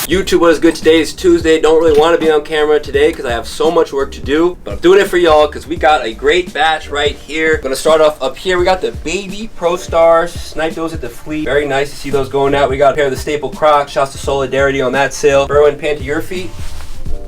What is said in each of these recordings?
YouTube, what is good? Today is Tuesday. Don't really want to be on camera today because I have so much work to do, but I'm doing it for y'all because we got a great batch right here. I'm gonna start off up here. We got the baby Pro Stars. Sniped those at the fleet. Very nice to see those going out. We got a pair of the staple Crocs. Shouts to Solidarity on that sale. Berwin, pan to your feet,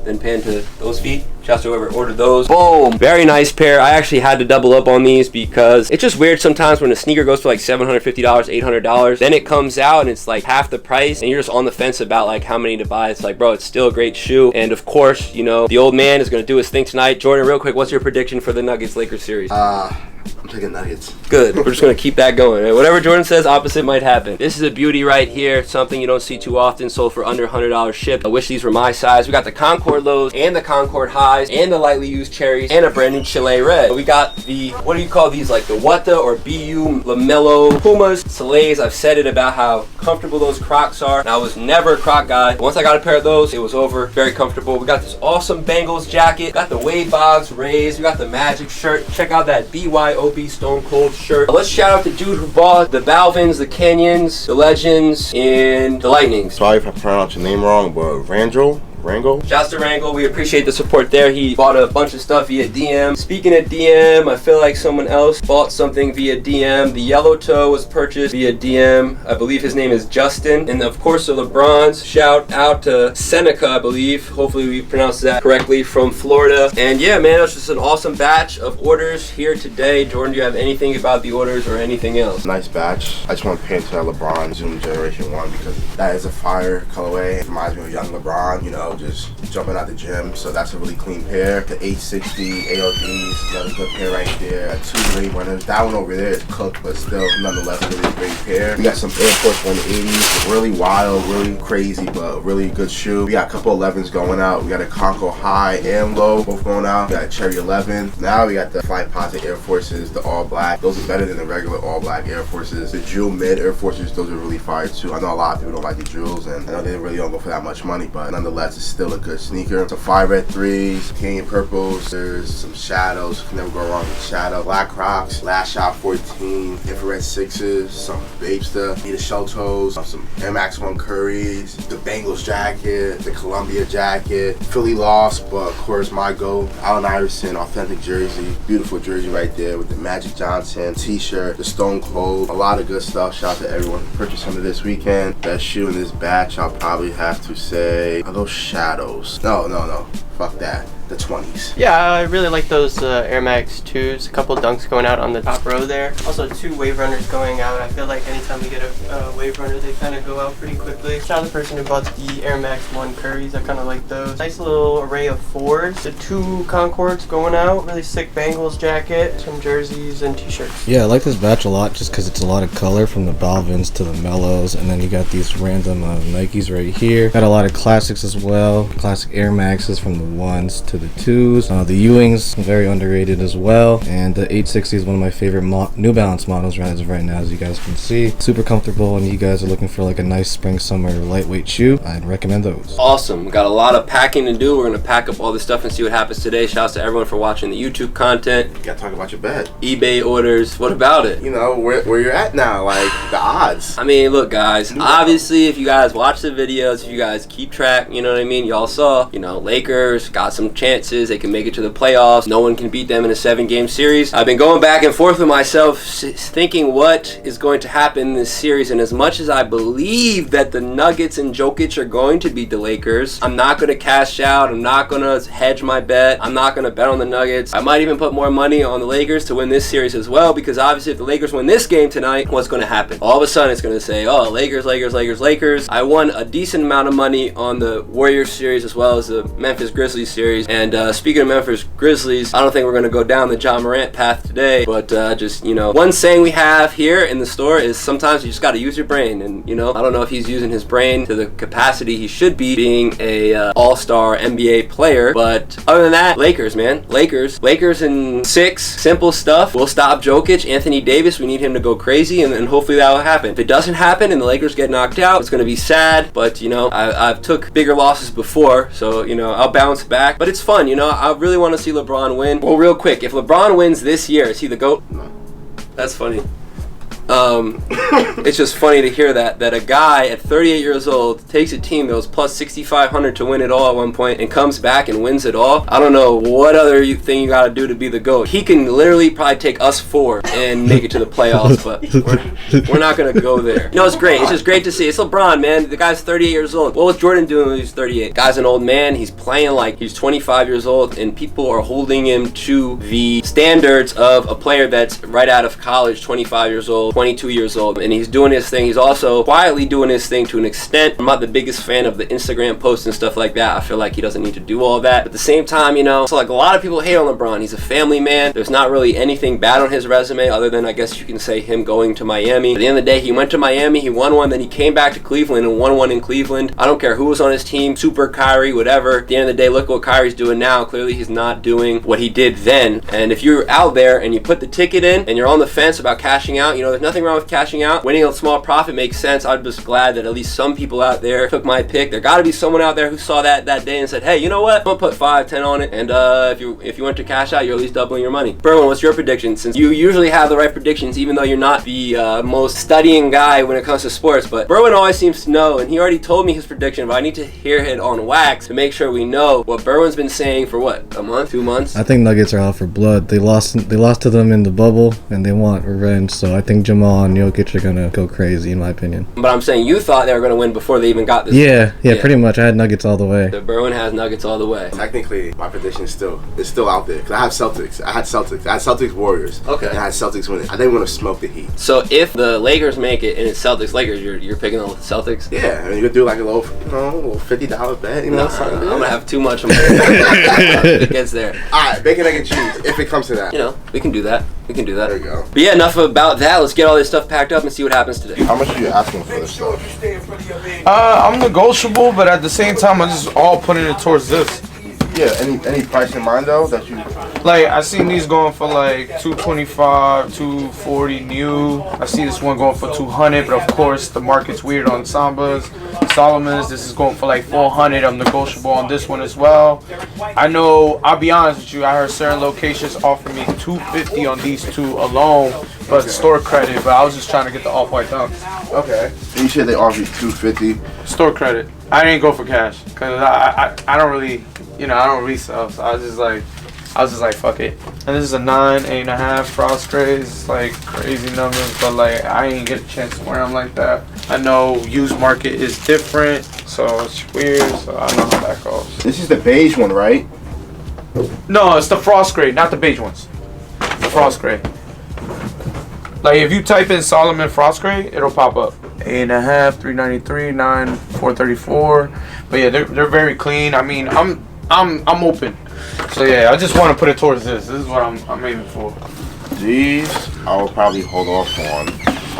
then pan to those feet. Shouts to whoever ordered those. Boom. Very nice pair. I actually had to double up on these because it's just weird sometimes when a sneaker goes for like $750, $800. Then it comes out and it's like half the price and you're just on the fence about like how many to buy. It's like, bro, it's still a great shoe. And of course, you know, the old man is going to do his thing tonight. Jordan, real quick, what's your prediction for the Nuggets-Lakers series? I'm taking Nuggets. Good. We're just going to keep that going. Whatever Jordan says, opposite might happen. This is a beauty right here. Something you don't see too often. Sold for under $100 shipped. I wish these were my size. We got the Concord lows and the Concord highs and the lightly used cherries and a brand new Chile red. We got the, what do you call these? Like the Wata or BU Lamello Pumas. Soleils. I've said it about how comfortable those Crocs are. And I was never a Croc guy. Once I got a pair of those, it was over. Very comfortable. We got this awesome Bengals jacket. Got the Wade Boggs Rays. We got the Magic shirt. Check out that BYOB Stone Cold shirt. Let's shout out the dude who bought the Balvins, the Canyons, the Legends, and the Lightnings. Sorry if I pronounced your name wrong, but Rango? Shouts to Rango. We appreciate the support there. He bought a bunch of stuff via DM. Speaking of DM, I feel like someone else bought something via DM. The yellow toe was purchased via DM. I believe his name is Justin. And of course the LeBrons. Shout out to Seneca, I believe. Hopefully we pronounced that correctly, from Florida. And yeah, man, it was just an awesome batch of orders here today. Jordan, do you have anything about the orders or anything else? Nice batch. I just want to pay to that LeBron Zoom Generation 1 because that is a fire colorway. It reminds me of young LeBron, you know, just jumping out the gym. So that's a really clean pair. The 860 ALDs, another good pair right there. 2 Wave Runners. That one over there is cooked, but still nonetheless a really great pair. We got some Air Force 180s, really wild, really crazy, but really good shoe. We got a couple 11s going out. We got a Conco High and Low both going out. We got a Cherry 11. Now we got the Flyposite Air Forces, the all black. Those are better than the regular all black Air Forces. The Jewel Mid Air Forces, those are really fire too. I know a lot of people don't like the Jewels, and I know they really don't go for that much money, but nonetheless, it's still a good sneaker. Some 5 red 3s, Canyon purples. There's some shadows. Can never go wrong with shadow. Black Crocs, Last Shot 14, infrared 6s, some Babesta, Nita Shell Toes, some Air Max 1 Curries, the Bengals jacket, the Columbia jacket, Philly Lost, but of course my goat, Allen Iverson authentic jersey, beautiful jersey right there with the Magic Johnson t-shirt, the Stone Cold, a lot of good stuff. Shout out to everyone who purchased some of this weekend. Best shoe in this batch, I'll probably have to say, are those shadows? No, fuck that. The 20s. Yeah, I really like those Air Max 2s. A couple dunks going out on the top row there. Also 2 Wave Runners going out. I feel like anytime we get a Wave Runner, they kind of go out pretty quickly. Shout out to the person who bought the Air Max 1 Curries. I kind of like those. Nice little array of 4s. The 2 Concords going out. Really sick Bengals jacket. Some jerseys and t-shirts. Yeah, I like this batch a lot just because it's a lot of color from the Balvins to the Mellows. And then you got these random Nikes right here. Got a lot of classics as well. Classic Air Maxes from the 1s to the 2s. The Ewings, very underrated as well. And the 860 is one of my favorite New Balance models as of right now, as you guys can see. Super comfortable, and you guys are looking for like a nice spring summer lightweight shoe, I'd recommend those. Awesome. We got a lot of packing to do. We're going to pack up all this stuff and see what happens today. Shouts to everyone for watching the YouTube content. You gotta talk about your bet. eBay orders. What about it? You know, where you're at now, like the odds. I mean, look guys, obviously if you guys watch the videos, if you guys keep track, you know what I mean, y'all saw, you know, Lakers got some chances. They can make it to the playoffs. No one can beat them in a 7-game series. I've been going back and forth with myself thinking what is going to happen in this series, and as much as I believe that the Nuggets and Jokic are going to beat the Lakers, I'm not going to cash out. I'm not going to hedge my bet. I'm not going to bet on the Nuggets. I might even put more money on the Lakers to win this series as well, because obviously if the Lakers win this game tonight, what's going to happen? All of a sudden it's going to say, oh, Lakers, Lakers, Lakers, Lakers. I won a decent amount of money on the Warriors series as well as the Memphis Grizzlies series, and speaking of Memphis Grizzlies, I don't think we're going to go down the John Morant path today, but just, you know, one saying we have here in the store is sometimes you just got to use your brain, and, you know, I don't know if he's using his brain to the capacity he should be, being a all-star NBA player, but other than that, Lakers, man. Lakers in 6, simple stuff. We'll stop Jokic. Anthony Davis, we need him to go crazy, and hopefully that will happen. If it doesn't happen and the Lakers get knocked out, it's going to be sad, but, you know, I've took bigger losses before, so, you know, I'll bounce back, but it's fun, you know. I really want to see LeBron win. Well, real quick, if LeBron wins this year, is he the GOAT? No. That's funny. It's just funny to hear that a guy at 38 years old takes a team that was plus 6,500 to win it all at one point and comes back and wins it all. I don't know what other thing you got to do to be the GOAT. He can literally probably take us 4 and make it to the playoffs, but we're not going to go there. You know, it's great. It's just great to see. It's LeBron, man. The guy's 38 years old. What was Jordan doing when he was 38? Guy's an old man. He's playing like he's 25 years old, and people are holding him to the standards of a player that's right out of college, 25 years old, 22 years old, and he's doing his thing. He's also quietly doing his thing to an extent. I'm not the biggest fan of the Instagram posts and stuff like that. I feel like he doesn't need to do all that. But at the same time, you know, so like a lot of people hate on LeBron. He's a family man. There's not really anything bad on his resume other than I guess you can say him going to Miami. At the end of the day, he went to Miami, he won one, then he came back to Cleveland and won one in Cleveland. I don't care who was on his team, Super Kyrie, whatever. At the end of the day, look what Kyrie's doing now. Clearly he's not doing what he did then. And if you're out there and you put the ticket in and you're on the fence about cashing out, you know, there's nothing wrong with cashing out. Winning a small profit makes sense. I'm just glad that at least some people out there took my pick. There got to be someone out there who saw that day and said, hey, you know what? I'm gonna put 5, 10 on it, and if you went to cash out, you're at least doubling your money. Berwin, what's your prediction? Since you usually have the right predictions, even though you're not the most studying guy when it comes to sports, but Berwin always seems to know, and he already told me his prediction, but I need to hear it on wax to make sure we know what Berwin's been saying for what, a month, 2 months? I think Nuggets are out for blood. They lost to them in the bubble, and they want revenge. So I think Jamal and Jokic are gonna go crazy, in my opinion. But I'm saying you thought they were gonna win before they even got this. Yeah, pretty much. I had Nuggets all the way. So Berwin has Nuggets all the way. Technically, my prediction is still out there because I have Celtics. I had Celtics Warriors. Okay. And I had Celtics winning. I didn't want to smoke the Heat. So if the Lakers make it and it's Celtics Lakers, you're picking the Celtics? Yeah, I mean you could do like a little $50 bet, you know. I'm gonna have too much on my if it gets there. Alright, bacon, egg, and cheese. If it comes to that, you know, we can do that. There you go. But yeah, enough about that. Let's get all this stuff packed up and see what happens today. How much are you asking for this stuff? I'm negotiable, but at the same time, I'm just all putting it towards this. Yeah, any price in mind though that you like? I seen these going for like 225, 240 new. I see this one going for 200, but of course the market's weird on Sambas, Solomon's. This is going for like 400. I'm negotiable on this one as well. I know. I'll be honest with you. I heard certain locations offer me 250 on these two alone, but store credit. But I was just trying to get the off-white dunks. Okay. You said they offer you 250. Store credit. I didn't go for cash because I don't really. You know, I don't resell, so I was just like, fuck it. And this is a 9, 8.5 frost grays. It's like crazy numbers, but like I ain't get a chance to wear them like that. I know used market is different, so it's weird. So I don't know how that goes. This is the beige one, right? No, it's the frost gray, not the beige ones. The frost gray. Like if you type in Solomon frost gray, it'll pop up. 8.5, 393, 9, 434. But yeah, they're very clean. I mean, I'm open. So yeah, I just want to put it towards this. This is what I'm aiming for. These I would probably hold off on.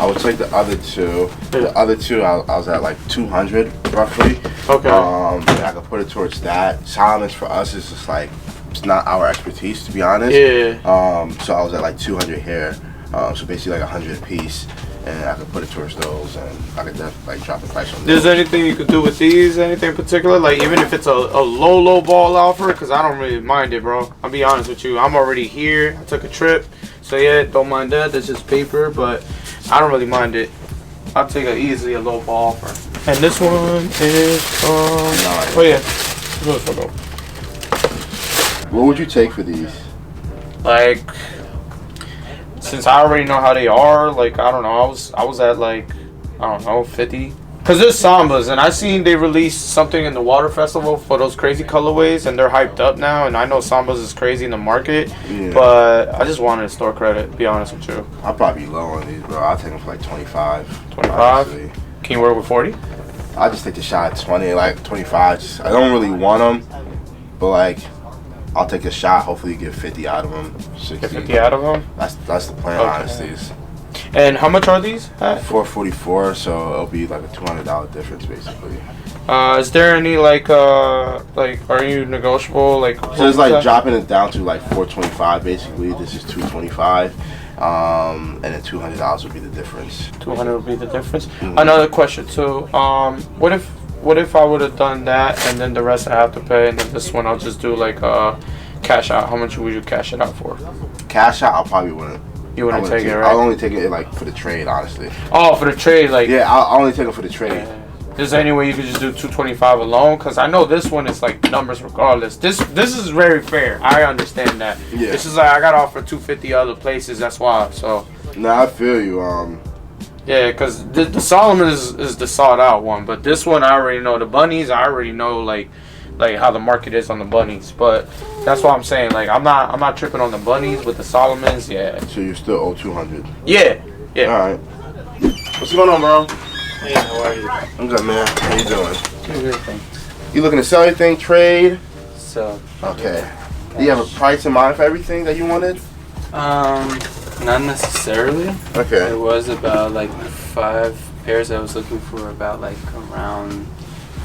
I would take the other two. The other two I was at like 200 roughly. Okay. I could put it towards that. Solomon's for us is just like it's not our expertise to be honest. Yeah. So I was at like 200 here. So basically like 100 a piece. And I could put it towards those, and I could definitely like drop the price on those. Is there anything you could do with these? Anything in particular? Like even if it's a low ball offer, because I don't really mind it, bro. I'll be honest with you. I'm already here. I took a trip, so yeah, don't mind that. That's just paper, but I don't really mind it. I'll take easily a low ball offer. And this one is oh yeah. What would you take for these? Like. Since I already know how they are, like I don't know, I was at like I don't know 50. Cause there's Sambas, and I seen they released something in the Water Festival for those crazy colorways, and they're hyped up now. And I know Sambas is crazy in the market, but I just wanted store credit. To be honest with you, I'll probably be low on these, bro. I'll take them for like 25. 25. Can you work with 40? I'll just take the shot at 20, like 25. I don't really want them, but like. I'll take a shot. Hopefully, you get 50 out of them. 60. Get 50 out of them. That's the plan, honestly. And how much are these? At? $444, so it'll be like a $200 difference, basically. Is there any like are you negotiable? Like so it's like dropping it down to like $425, basically. This is $225, and then $200 would be the difference. 200 would be the difference. Another question too. What if I would have done that and then the rest I have to pay, and then this one I'll just do like cash out? How much would you cash it out for? Cash out, I'll probably wouldn't You wouldn't take it, right? I'll only take it like for the trade, honestly. Oh, for the trade, like. Yeah, I'll only take it for the trade. Yeah. Is there any way you could just do 225 alone? Because I know this one is like numbers regardless. This is very fair. I understand that. Yeah. This is like I got offered 250 other places. That's why. So. Nah, I feel you. Yeah, because the Solomon is the sought out one, but this one I already know. The bunnies, I already know like how the market is on the bunnies. But that's what I'm saying. Like I'm not tripping on the bunnies, but the Solomons, yeah. So you still owe 200. Yeah. All right. What's going on, bro? Hey, how are you? I'm good, man. How you doing? Good, thanks. You looking to sell anything? Trade? So. Okay. Do you have a price in mind for everything that you wanted? Not necessarily. Okay. It was about like 5 pairs I was looking for, about like around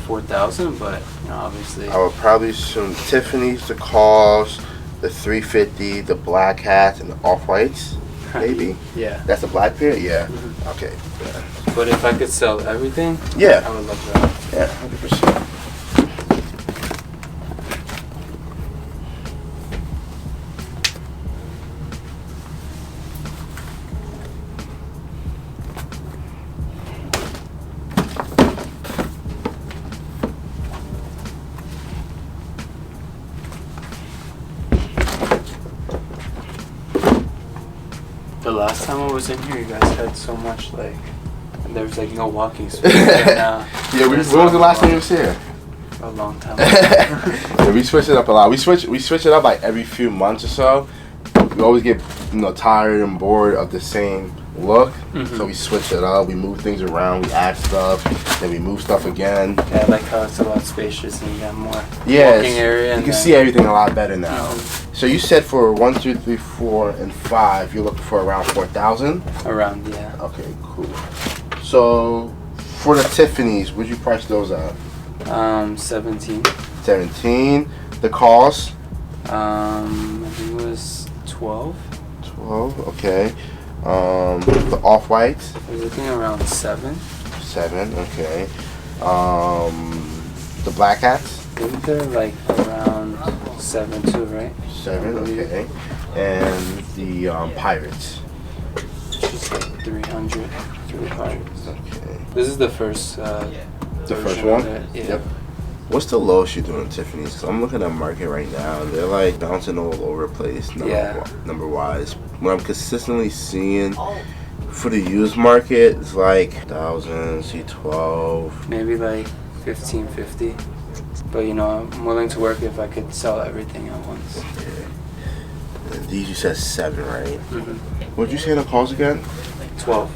4,000, but you know, obviously. I would probably assume Tiffany's, the calls, the 350, the black hats, and the off-whites, maybe. Yeah. That's a black pair? Yeah. Mm-hmm. Okay. Yeah. But if I could sell everything, Yeah. I would love that. Yeah, 100%. The last time I was in here, you guys had so much like, and there was like no walking space. Yeah, When was the last time you was here? a long time. Yeah, we switch it up a lot. We switch it up like every few months or so. We always get tired and bored of the same look, so we switch it up. We move things around. We add stuff, then we move stuff again. Yeah, I like how it's a lot spacious and you got more Yeah, walking area. you And can then- see everything a lot better now. So you said for 1, 2, 3, 4, and 5, you're looking for around 4,000. Around, yeah. Okay, cool. So for the Tiffany's, would you price those at? 17. 17. The cost? I think it was 12. 12. Okay. The off whites? I was looking around 7. 7. Okay. The black hats? I think they're like around 7 too, right? 7. Okay. And the pirates? Just like 300. 300. Okay. This is the first. The first version one? of it, yeah. Yep. What's the lowest you're doing Tiffany's? Because I'm looking at market right now. They're like bouncing all over the place number wise. What I'm consistently seeing for the used market is like 1,000, C12. Maybe like 1550. But you know, I'm willing to work if I could sell everything at once. Okay. These you said 7, right? What'd you say the calls again? 12.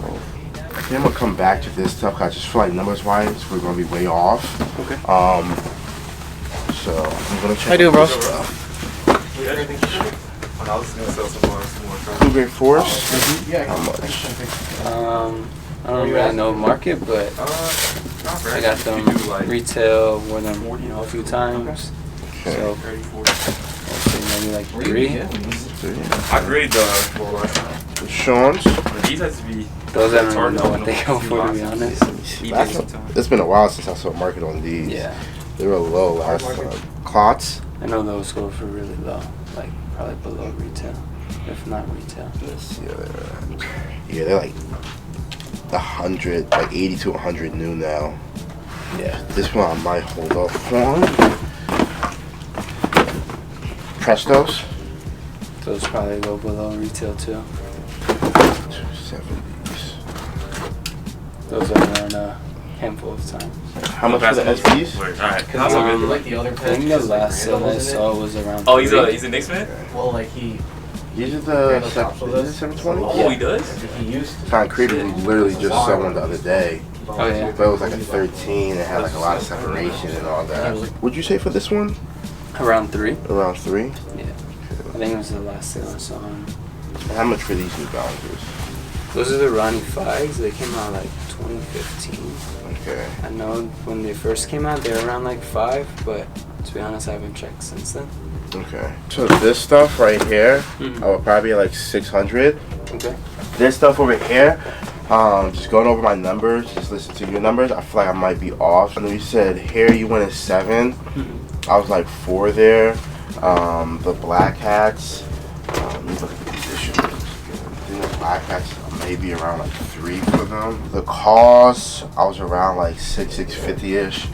12. I think I'm gonna come back to this stuff 'cause I just feel like numbers wise we're gonna be way off. Okay. So I'm gonna check. How you doing, bro? Blue grade force. How much? I don't really know market, but I got them retail, wore them a few times. Okay. So I'll say maybe like 3. I grade the Sean's. these has to be. Those I don't even know what they go for, to be honest. It's been a while since I saw a market on these. Yeah, They were low last time. Clots. I know those go for really low, like probably below retail, if not retail. Let's see how they're at. Yeah, they're like 100, like 80 to 100 new now. Yeah. This one I might hold off on. Prestos. Those probably go below retail too. 270s. Those are worn a handful of times. How much for the SBs? Wait, alright. I think the last sale I saw was around. Oh, he's 3. a Knicks fan? Well, like These are the 720s? Oh, he does? he used Kind of creative. We literally just saw one the other day. Oh yeah. But it was like a 13. It had like a lot of separation and all that. Would you say for this one? Around 3. Around 3? Yeah. I think it was the last sale I saw on. And how much for these New Balances? Those are the Ronnie 5s. They came out like 2015. Okay. I know when they first came out, they were around like 5, but to be honest, I haven't checked since then. Okay. So this stuff right here, Mhm. I would probably like 600. Okay. This stuff over here, just going over my numbers, just listen to your numbers, I feel like I might be off. And you said here you went at 7. I was like 4 there. The black hats, let me look at the condition. black hats, maybe around like 3 for them. The cost, I was around like 650-ish.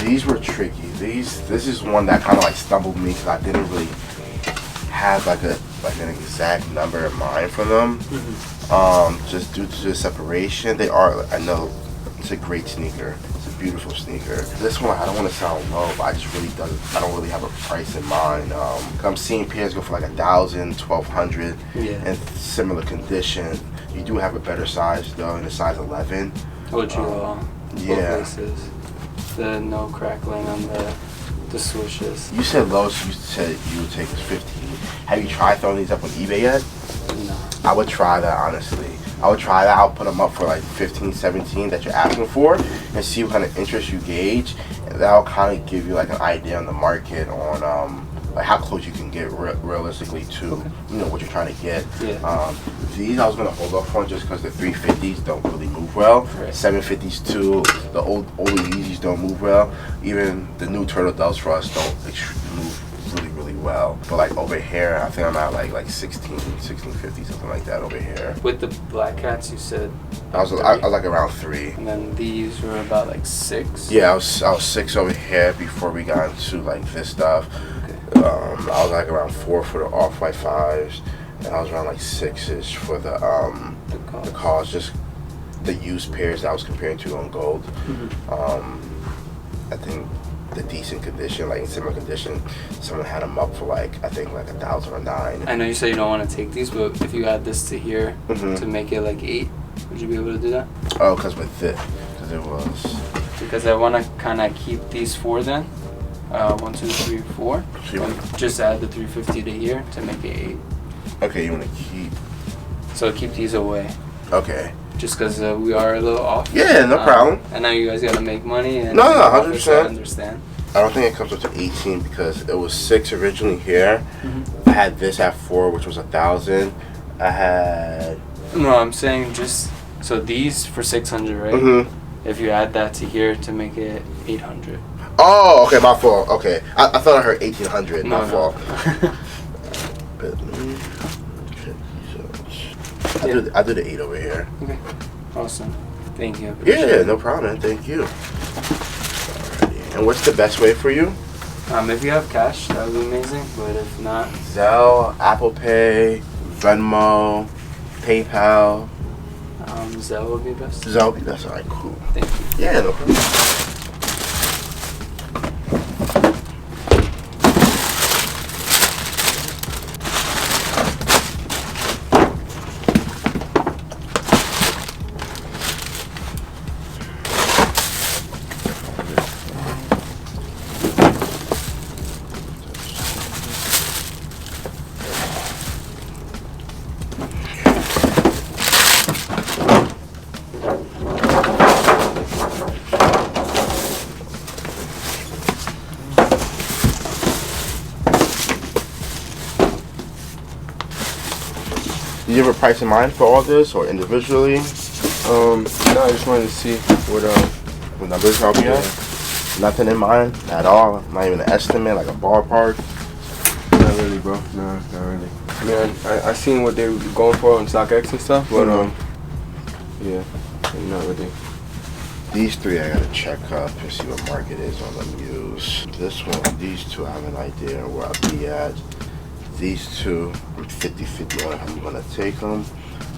These were tricky. This is one that kind of like stumbled me because I didn't really have like an exact number in mind for them. Just due to the separation, they are. I know it's a great sneaker. It's a beautiful sneaker. This one I don't want to sound low, but I don't really have a price in mind. I'm seeing pairs go for like 1,000, 1,200, in similar condition. You do have a better size though, in a size 11. Told you all. Yeah. Places. The no crackling on the swooshes. You said low, so you said you would take us 15. Have you tried throwing these up on eBay yet? No. I would try that, honestly. I would try that. I'll put them up for like 15, 17 that you're asking for and see what kind of interest you gauge. And that'll kind of give you like an idea on the market on like how close you can get realistically to what you're trying to get. These I was going to hold off on just because the 350s don't really move well. 750s too. The older Yeezys don't move well. Even the new Turtle Doves for us don't move really well. But like over here, I think I'm at like 1650, something like that over here. With the black hats, you said I was like around 3. And then these were about like 6. Yeah, I was 6 over here before we got into like this stuff. I was like around 4 for the off-white 5s, and I was around like 6-ish for the cost, just the used pairs that I was comparing to on gold. I think the decent condition, like in similar condition, someone had them up for like I think like 1,000 or 9. I know you said you don't want to take these, but if you add this to here to make it like 8, would you be able to do that? Oh, because it was. Because I want to kind of keep these 4 then. 1, 2, 3, 4. Just add the 350 to here to make it 8. Okay, you want to keep. So keep these away. Okay. Just because we are a little off. Yeah, no problem. I know you guys got to make money. And no, 100%. I understand. I don't think it comes up to 18 because it was 6 originally here. I had this at 4, which was 1,000. I had. No, I'm saying just so these for 600, right? If you add that to here to make it 800. Oh, okay, my fault. Okay, I thought I heard 1,800. My fault. I did the 8 over here. Okay, awesome. Thank you. Yeah, no problem. Thank you. Alrighty. And what's the best way for you? If you have cash, that would be amazing. But if not, Zelle, Apple Pay, Venmo, PayPal. Zelle would be best. Zelle would be best. Alright, cool. Thank you. Yeah, no problem. Do you have a price in mind for all this, or individually? No, I just wanted to see what numbers help you out? Nothing in mind at all? Not even an estimate, like a ballpark? Not really, bro. No, not really. I mean, I seen what they were going for on StockX and stuff, but yeah, not really. These 3 I gotta check up and see what market is on them used. This one, these 2 I have an idea where I'll be at. These 2, I'm 50-50 on how I'm gonna take them,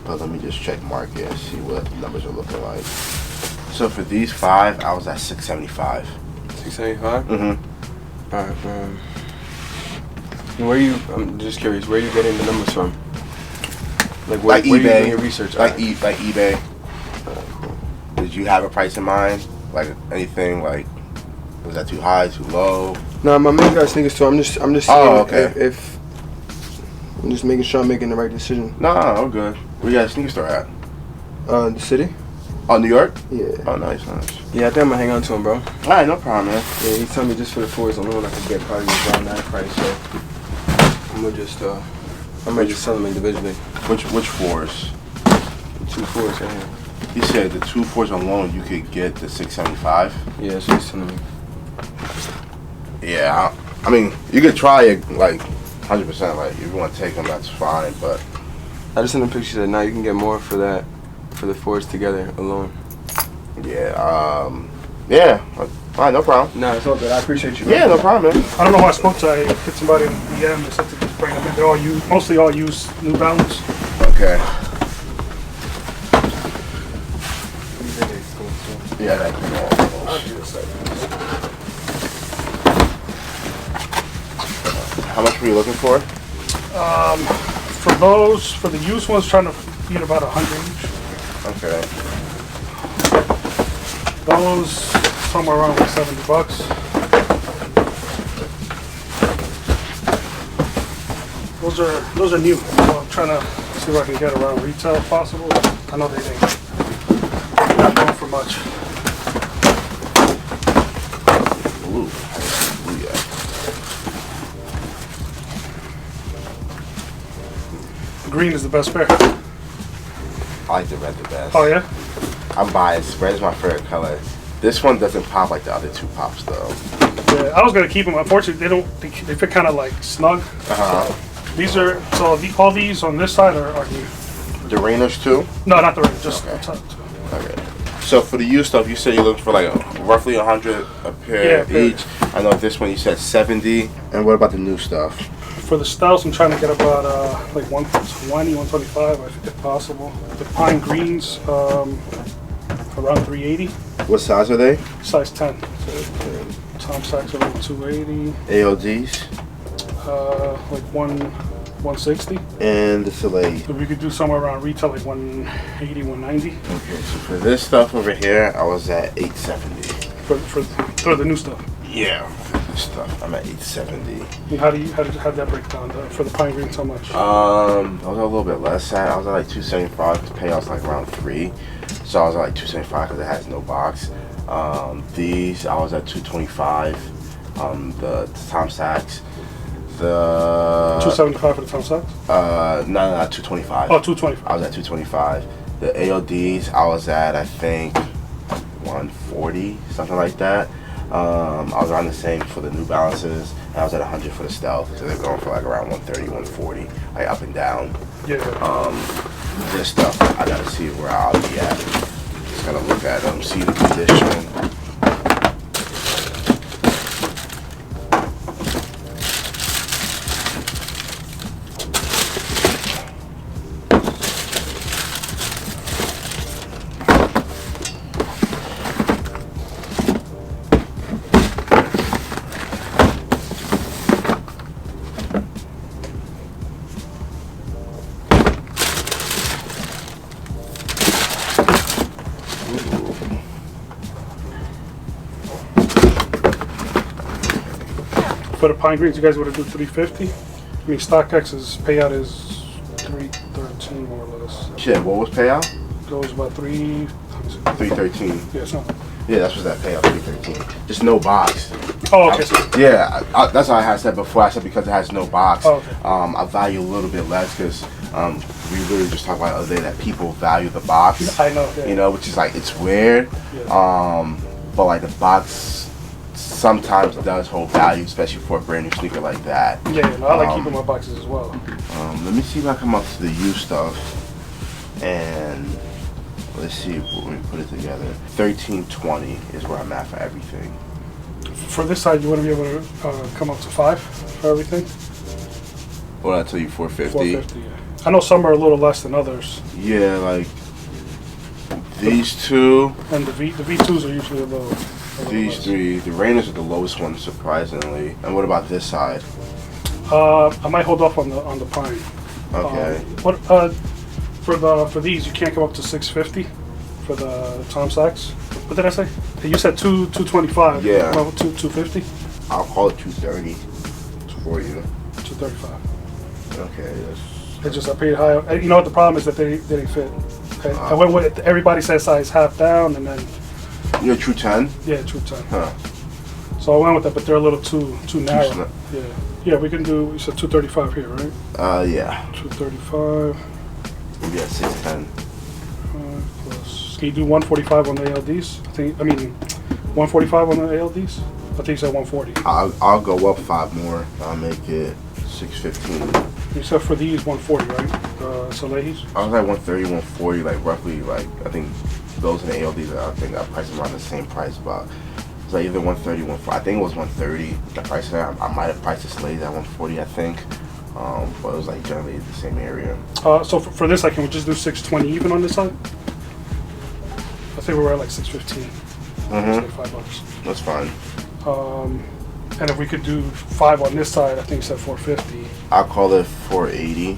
but let me just check market and see what numbers are looking like. So for these 5, I was at 675. 675? Mm-hmm. Alright, where you? I'm just curious. Where are you getting the numbers from? Where eBay. You doing your research? Like eBay. Cool. Did you have a price in mind? Like anything? Like was that too high? Too low? No, my main guy's sneakers too. I'm just seeing if I'm just making sure I'm making the right decision. No, I'm good. Where you got a sneaker store at? The city. Oh, New York? Yeah. Oh, nice. Yeah, I think I'm gonna hang on to him, bro. Alright, no problem, man. Yeah, he told me just for the 4s alone I could get probably around that price, so I'm gonna just sell them individually. Which 4s? 2 4s right here. You said the 2 4s alone you could get the 675? Yeah, so he's telling me. Yeah, I mean, you could try it like 100%. Like if you want to take them, that's fine. But I just sent a picture that now you can get more for that, for the fours together alone. Yeah. Yeah. All right, no problem. No, it's all good. I appreciate you. Yeah, no problem, man. I don't know who I spoke to. I hit somebody in DM. They said to just bring them in. They're all mostly all use New Balance. Okay. Yeah, that can all. I'll do this. How much were you looking for? For those, for the used ones, trying to get about 100 each. Okay. Those somewhere around like $70. Those are new. So I'm trying to see if I can get around retail if possible. I know they ain't not going for much. Ooh, hallelujah. Green is the best pair. I like the red the best. Oh yeah? I'm biased. Red is my favorite color. This one doesn't pop like the other two pops though. Yeah, I was gonna keep them. Unfortunately, they fit kind of like snug. So these are all these on this side are new. The Rainers too? No, not the red. Just Okay. the top two. Okay. So for the used stuff, you said you looked for like roughly 100 a pair each. I know this one you said 70. And what about the new stuff? For the styles, I'm trying to get about like 120, 125, if possible. The pine greens, around 380. What size are they? Size 10. So, Tom Sachs around 280. AODs? Like 160. And the Soleil. So we could do somewhere around retail like 180, 190. Okay, so for this stuff over here, I was at 870. For the new stuff. Yeah, for this stuff, I'm at 870. And how did that break down for the pine greens? How much? I was a little bit less at. I was at like 275 because payout's like around 3. So I was at like 275 because it has no box. These I was at 225. The Tom Sachs. The 275 for the Tom Sachs? No, 225. Oh, 225. I was at 225. The AODs I was at I think 140, something like that. I was around the same for the New Balances. And I was at 100 for the Stealth. So they're going for like around 130, 140, like up and down. Yeah. This stuff I gotta see where I'll be at. Just gotta look at them, see the condition. For the pine greens, you guys would have do 350. I mean, StockX's payout is 313 more or less. Shit, what was payout? Goes about 313. Yeah, something. Yeah, that's what that payout, 313. Just no box. Oh, okay. Yeah, that's what I had said before. I said because it has no box. Oh, okay. I value a little bit less because we literally just talked about the other day that people value the box. I know. Yeah. You know, which is like it's weird. Yeah. But like the box sometimes does hold value, especially for a brand new sneaker like that. Yeah, no, I like keeping my boxes as well. Let me see if I come up to the used stuff, and let's see what we put it together. 1320 is where I'm at for everything. For this side, you want to be able to come up to 5 for everything. What did I tell you? 450. 450. Yeah. I know some are a little less than others. Yeah, like these two. And the V2s are usually a little. These three, the Rainers are the lowest ones, surprisingly. And what about this side? I might hold off on the pine. Okay. For these, you can't come up to 650 for the Tom Sachs. What did I say? You said 225. Yeah. No, 250. I'll call it 230 for you. 235. Okay. It's just I paid high. You know what the problem is that they didn't fit. Okay. I went with everybody says size half down, and then. You're a true 10? Yeah, true 10. Huh. So I went with that, but they're a little too narrow. Yeah, we can do. You said 235 here, right? Yeah. 235. Maybe at 610. Plus. Can you do 145 on the ALDs? I mean, 145 on the ALDs. I think you said 140. I'll go up 5 more. I'll make it 615. You said for these 140, right? Salehis? I was like 130, 140, like roughly, like I think those and the ALDs, I think I priced them around the same price, but it's like either 130, 140. I think it was 130. The price I might have priced the Slays at 140, I think. But it was like generally the same area. So for this, can we just do 620 even on this side? I think we're at like 615. Mm-hmm. Like $5. That's fine. And if we could do 5 on this side, I think it's at 450. I'll call it 480.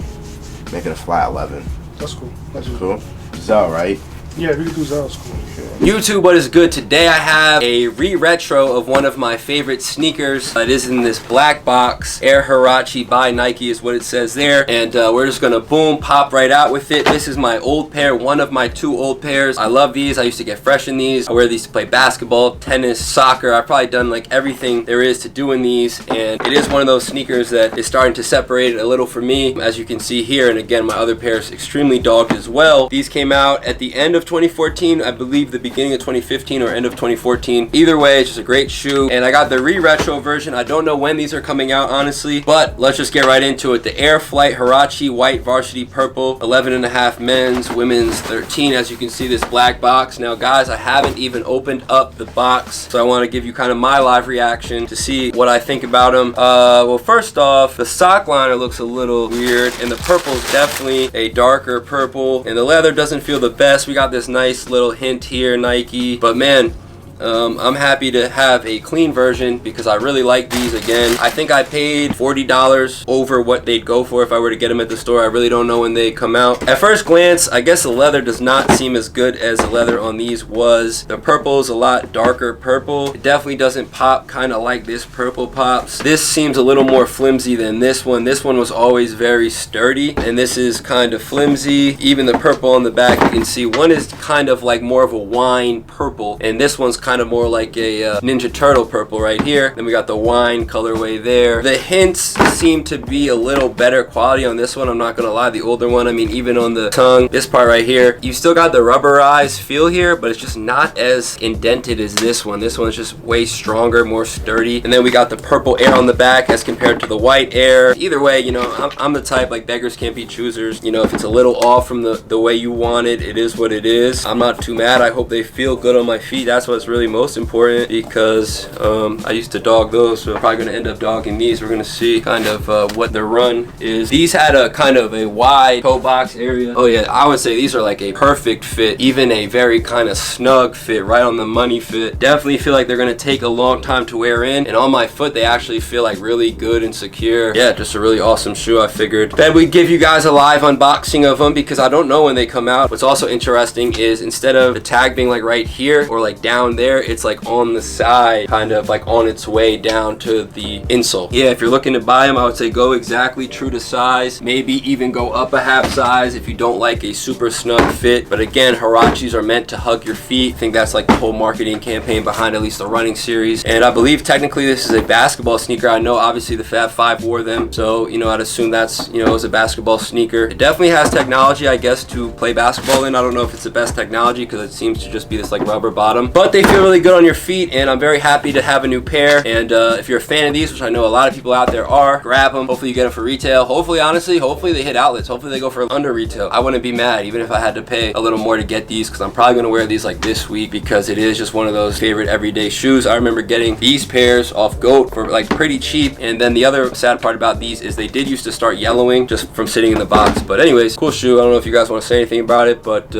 Make it a flat 11. That's cool. That's cool. Zell, right? Yeah, we can do Zell. It's cool. YouTube, what is good? Today I have a re-retro of one of my favorite sneakers. It is in this black box. Air Huarache by Nike is what it says there. And we're just gonna boom, pop right out with it. This is my old pair, one of my 2 old pairs. I love these. I used to get fresh in these. I wear these to play basketball, tennis, soccer. I've probably done like everything there is to do in these. And it is one of those sneakers that is starting to separate it a little for me, as you can see here. And again, my other pair is extremely dogged as well. These came out at the end of 2014, I believe the beginning of 2015 or end of 2014. Either way, it's just a great shoe. And I got the re-retro version. I don't know when these are coming out, honestly, but let's just get right into it. The Air Flight Huarache white varsity purple, 11.5 men's, women's 13. As you can see, this black box. Now guys, I haven't even opened up the box, so I want to give you kind of my live reaction to see what I think about them. Well, first off, the sock liner looks a little weird, and the purple is definitely a darker purple, and the leather doesn't feel the best. We got this nice little hint here, Nike, but man, I'm happy to have a clean version because I really like these. Again, I think I paid $40 over what they'd go for if I were to get them at the store. I really don't know when they come out. At first glance, I guess the leather does not seem as good as the leather on these was. The purple is a lot darker purple. It definitely doesn't pop kind of like this purple pops. This seems a little more flimsy than this one. This one was always very sturdy, and this is kind of flimsy. Even the purple on the back, you can see one is kind of like more of a wine purple, and this one's kind of more like a Ninja Turtle purple right here. Then we got the wine colorway there. The hints seem to be a little better quality on this one, I'm not gonna lie. The older one, I mean, even on the tongue, this part right here, you still got the rubberized feel here, but it's just not as indented as this one. This one's just way stronger, more sturdy. And then we got the purple Air on the back as compared to the white Air. Either way, you know, I'm the type, like, beggars can't be choosers. You know, if it's a little off from the way you want it, it is what it is. I'm not too mad. I hope they feel good on my feet. That's what's really most important, because I used to dog those, so I'm probably gonna end up dogging these. We're gonna see kind of what the run is. These had a kind of a wide toe box area. Oh yeah, I would say these are like a perfect fit, even a very kind of snug fit, right on the money fit. Definitely feel like they're gonna take a long time to wear in, and on my foot they actually feel like really good and secure. Yeah, just a really awesome shoe. I figured that we'd give you guys a live unboxing of them because I don't know when they come out. What's also interesting is instead of the tag being like right here or like down there, it's like on the side, kind of like on its way down to the insole. Yeah, if you're looking to buy them, I would say go exactly true to size, maybe even go up a half size if you don't like a super snug fit. But again, Huaraches are meant to hug your feet. I think that's like the whole marketing campaign behind at least the running series. And I believe technically this is a basketball sneaker. I know obviously the Fab Five wore them, so you know, I'd assume that's, you know, it was a basketball sneaker. It definitely has technology, I guess, to play basketball in. I don't know if it's the best technology because it seems to just be this like rubber bottom, but they feel really good on your feet, and I'm very happy to have a new pair. And if you're a fan of these, which I know a lot of people out there are, grab them. Hopefully you get them for retail. Hopefully, honestly, hopefully they hit outlets. Hopefully they go for under retail. I wouldn't be mad even if I had to pay a little more to get these, because I'm probably going to wear these like this week because it is just one of those favorite everyday shoes. I remember getting these pairs off GOAT for like pretty cheap, and then the other sad part about these is they did used to start yellowing just from sitting in the box. But anyways, cool shoe. I don't know if you guys want to say anything about it, but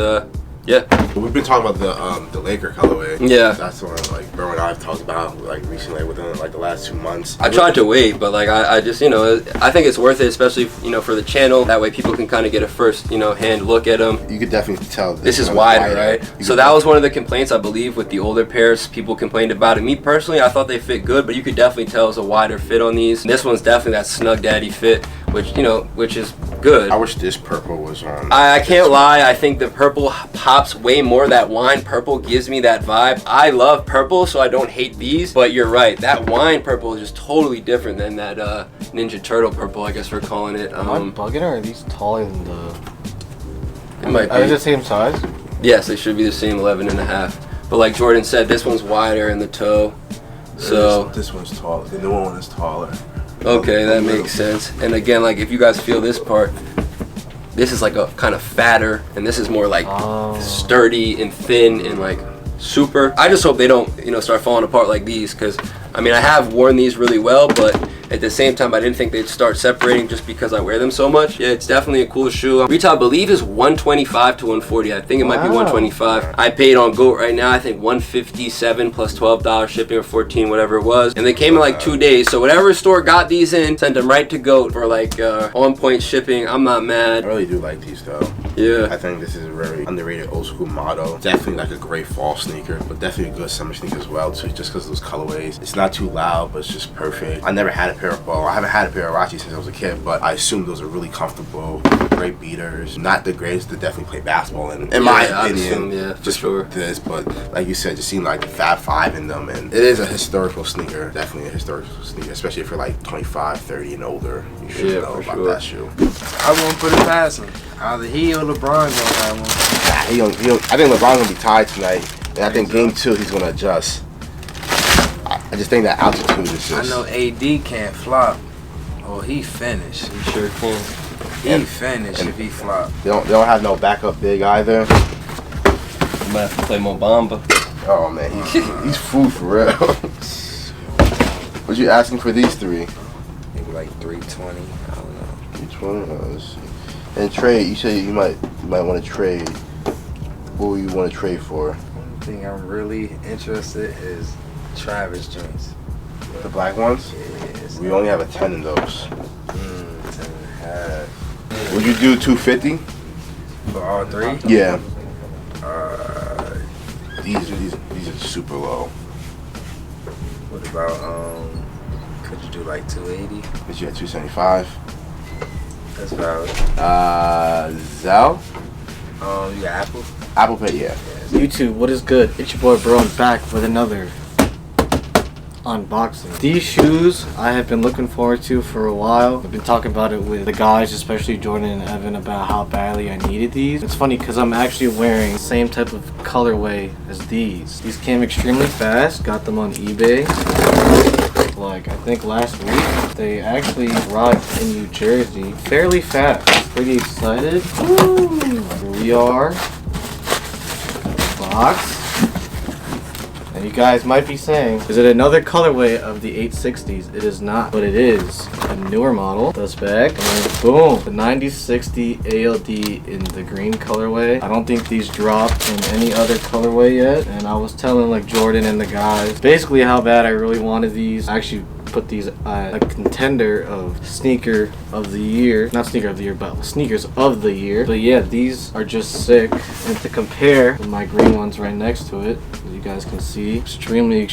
yeah. We've been talking about the Laker colorway. Yeah. That's the one like Bro and I have talked about like recently within like the last 2 months. I tried to wait, but like I just, you know, I think it's worth it, especially, you know, for the channel. That way people can kind of get a first, you know, hand look at them. You could definitely tell this is wider, right? So that was one of the complaints, I believe, with the older pairs. People complained about it. Me personally, I thought they fit good, but you could definitely tell it's a wider fit on these. And this one's definitely that snug daddy fit, which, you know, which is good. I wish this purple was on. I can't lie, I think the purple pops way more. That wine purple gives me that vibe. I love purple, so I don't hate these, but you're right, that wine purple is just totally different than that Ninja Turtle purple, I guess we're calling it. Am I bugging, or are these taller than the... It might be. Are they the same size? Yes, they should be the same, 11.5. But like Jordan said, this one's wider in the toe. So this one's taller. The newer one is taller. Okay, that makes sense. And again, like if you guys feel this part, this is like a kind of fatter, and this is more like sturdy and thin and like super. I just hope they don't, you know, start falling apart like these, because I mean I have worn these really well, but at the same time I didn't think they'd start separating just because I wear them so much. Yeah, it's definitely a cool shoe. Retail I believe is 125 to 140. I think it might be 125. I paid on GOAT right now I think 157 plus $12 shipping or 14, whatever it was, and they came in like 2 days. So whatever store got these in sent them right to GOAT for like on point shipping. I'm not mad. I really do like these though. Yeah, I think this is a very underrated old school model. Definitely like a great fall sneaker, but definitely a good summer sneaker as well too, just because of those colorways. It's not too loud, but it's just perfect. I never had a pair of, well, I haven't had a pair of Huarache since I was a kid, but I assume those are really comfortable, great beaters. Not the greatest to definitely play basketball in my opinion. Yeah, for just sure. This, but like you said, just seeing like the Fab Five in them, and it is a historical sneaker. Definitely a historical sneaker, especially if you're like 25, 30 and older. You should know about that shoe. I won't put it past him. Either he or LeBron gonna have one. I think LeBron's gonna be tied tonight, and I think game 2 he's gonna adjust. I just think that altitude is just. I know AD can't flop, or he finished. he sure can. He finished if he flop. They don't have no backup big either. You might have to play Mobamba. Oh man, he's food for real. What you asking for these 3? Maybe like 320. I don't know. 320. Let's see. And trade. You said you might want to trade. What would you want to trade for? One thing I'm really interested is Travis joints. The black ones? Yes. We only have a 10 in those. 10.5. Would you do 250? For all 3? Yeah. These are super low. What about could you do like 280? But you at 275. That's valid. Zell? You got Apple? Apple Pay, yeah. YouTube, what is good? It's your boy Bro, I'm back with another unboxing. These shoes I have been looking forward to for a while. I've been talking about it with the guys, especially Jordan and Evan, about how badly I needed these. It's funny because I'm actually wearing the same type of colorway as these. These came extremely fast. Got them on eBay. Like I think last week. They actually arrived in New Jersey fairly fast. Pretty excited. Woo! Here we are. Box. And you guys might be saying, is it another colorway of the 860s? It is not, but it is a newer model. This bag, and then boom, the 9060 ALD in the green colorway. I don't think these dropped in any other colorway yet. And I was telling like Jordan and the guys basically how bad I really wanted these. I actually put these a contender of sneaker of the year, not sneaker of the year, but sneakers of the year. But yeah, these are just sick, and to compare with my green ones right next to it, as you guys can see, extremely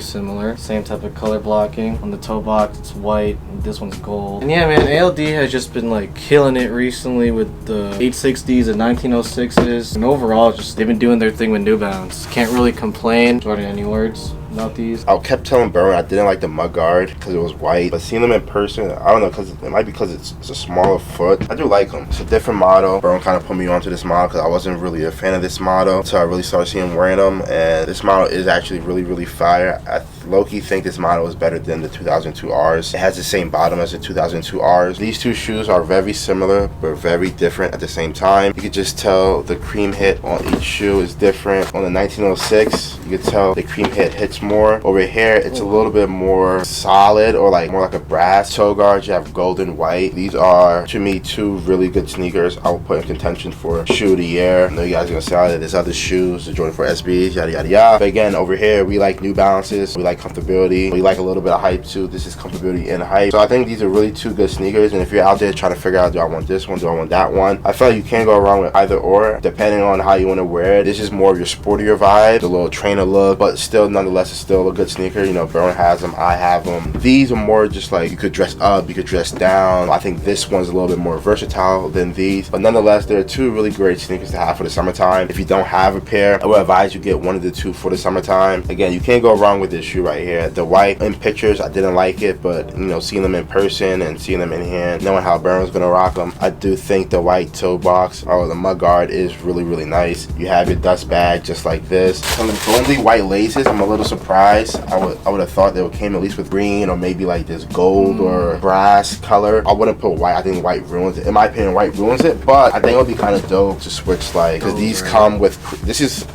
similar. Same type of color blocking. On the toe box it's white, and this one's gold. And yeah man, ALD has just been like killing it recently with the 860s and 1906s, and overall just they've been doing their thing with New Balance. Can't really complain. Jordan, any words about these? I kept telling Burn I didn't like the mud guard because it was white, but seeing them in person, I don't know, because it might be because it's a smaller foot. I do like them. It's a different model. Burn kind of put me onto this model because I wasn't really a fan of this model until I really started seeing him wearing them, and this model is actually really fire. I low-key think this model is better than the 2002 Rs. It has the same bottom as the 2002 Rs. These two shoes are very similar but very different at the same time. You could just tell the cream hit on each shoe is different. On the 1906, you could tell the cream hit hits more. Over here, it's a little bit more solid, or like more like a brass. Toe guards, you have gold and white. These are, to me, 2 really good sneakers I will put in contention for shoe of the year. I know you guys are gonna say that there's other shoes, the Jordan 4 SBs, yada yada yada. But again, over here, we like New Balances, we like comfortability, we like a little bit of hype too. This is comfortability and hype. So I think these are really 2 good sneakers, and if you're out there trying to figure out, do I want this one, do I want that one, I feel like you can't go wrong with either or, depending on how you want to wear it. This is more of your sportier vibe, the little trainer look, but still, nonetheless, it's still a good sneaker. You know, Burn has them, I have them. These are more just like you could dress up, you could dress down. I think this one's a little bit more versatile than these, but nonetheless, they're 2 really great sneakers to have for the summertime. If you don't have a pair, I would advise you get one of the 2 for the summertime. Again, you can't go wrong with this shoe right here. The white in pictures, I didn't like it, but you know, seeing them in person and seeing them in hand, knowing how Burns gonna rock them, I do think the white toe box or the mud guard is really, really nice. You have your dust bag just like this. Some only white laces, I'm a little surprised. I would have thought they came at least with green or maybe like this gold or brass color. I wouldn't put white. I think white ruins it. In my opinion, white ruins it, but I think it would be kind of dope to switch, like, because these come with, this is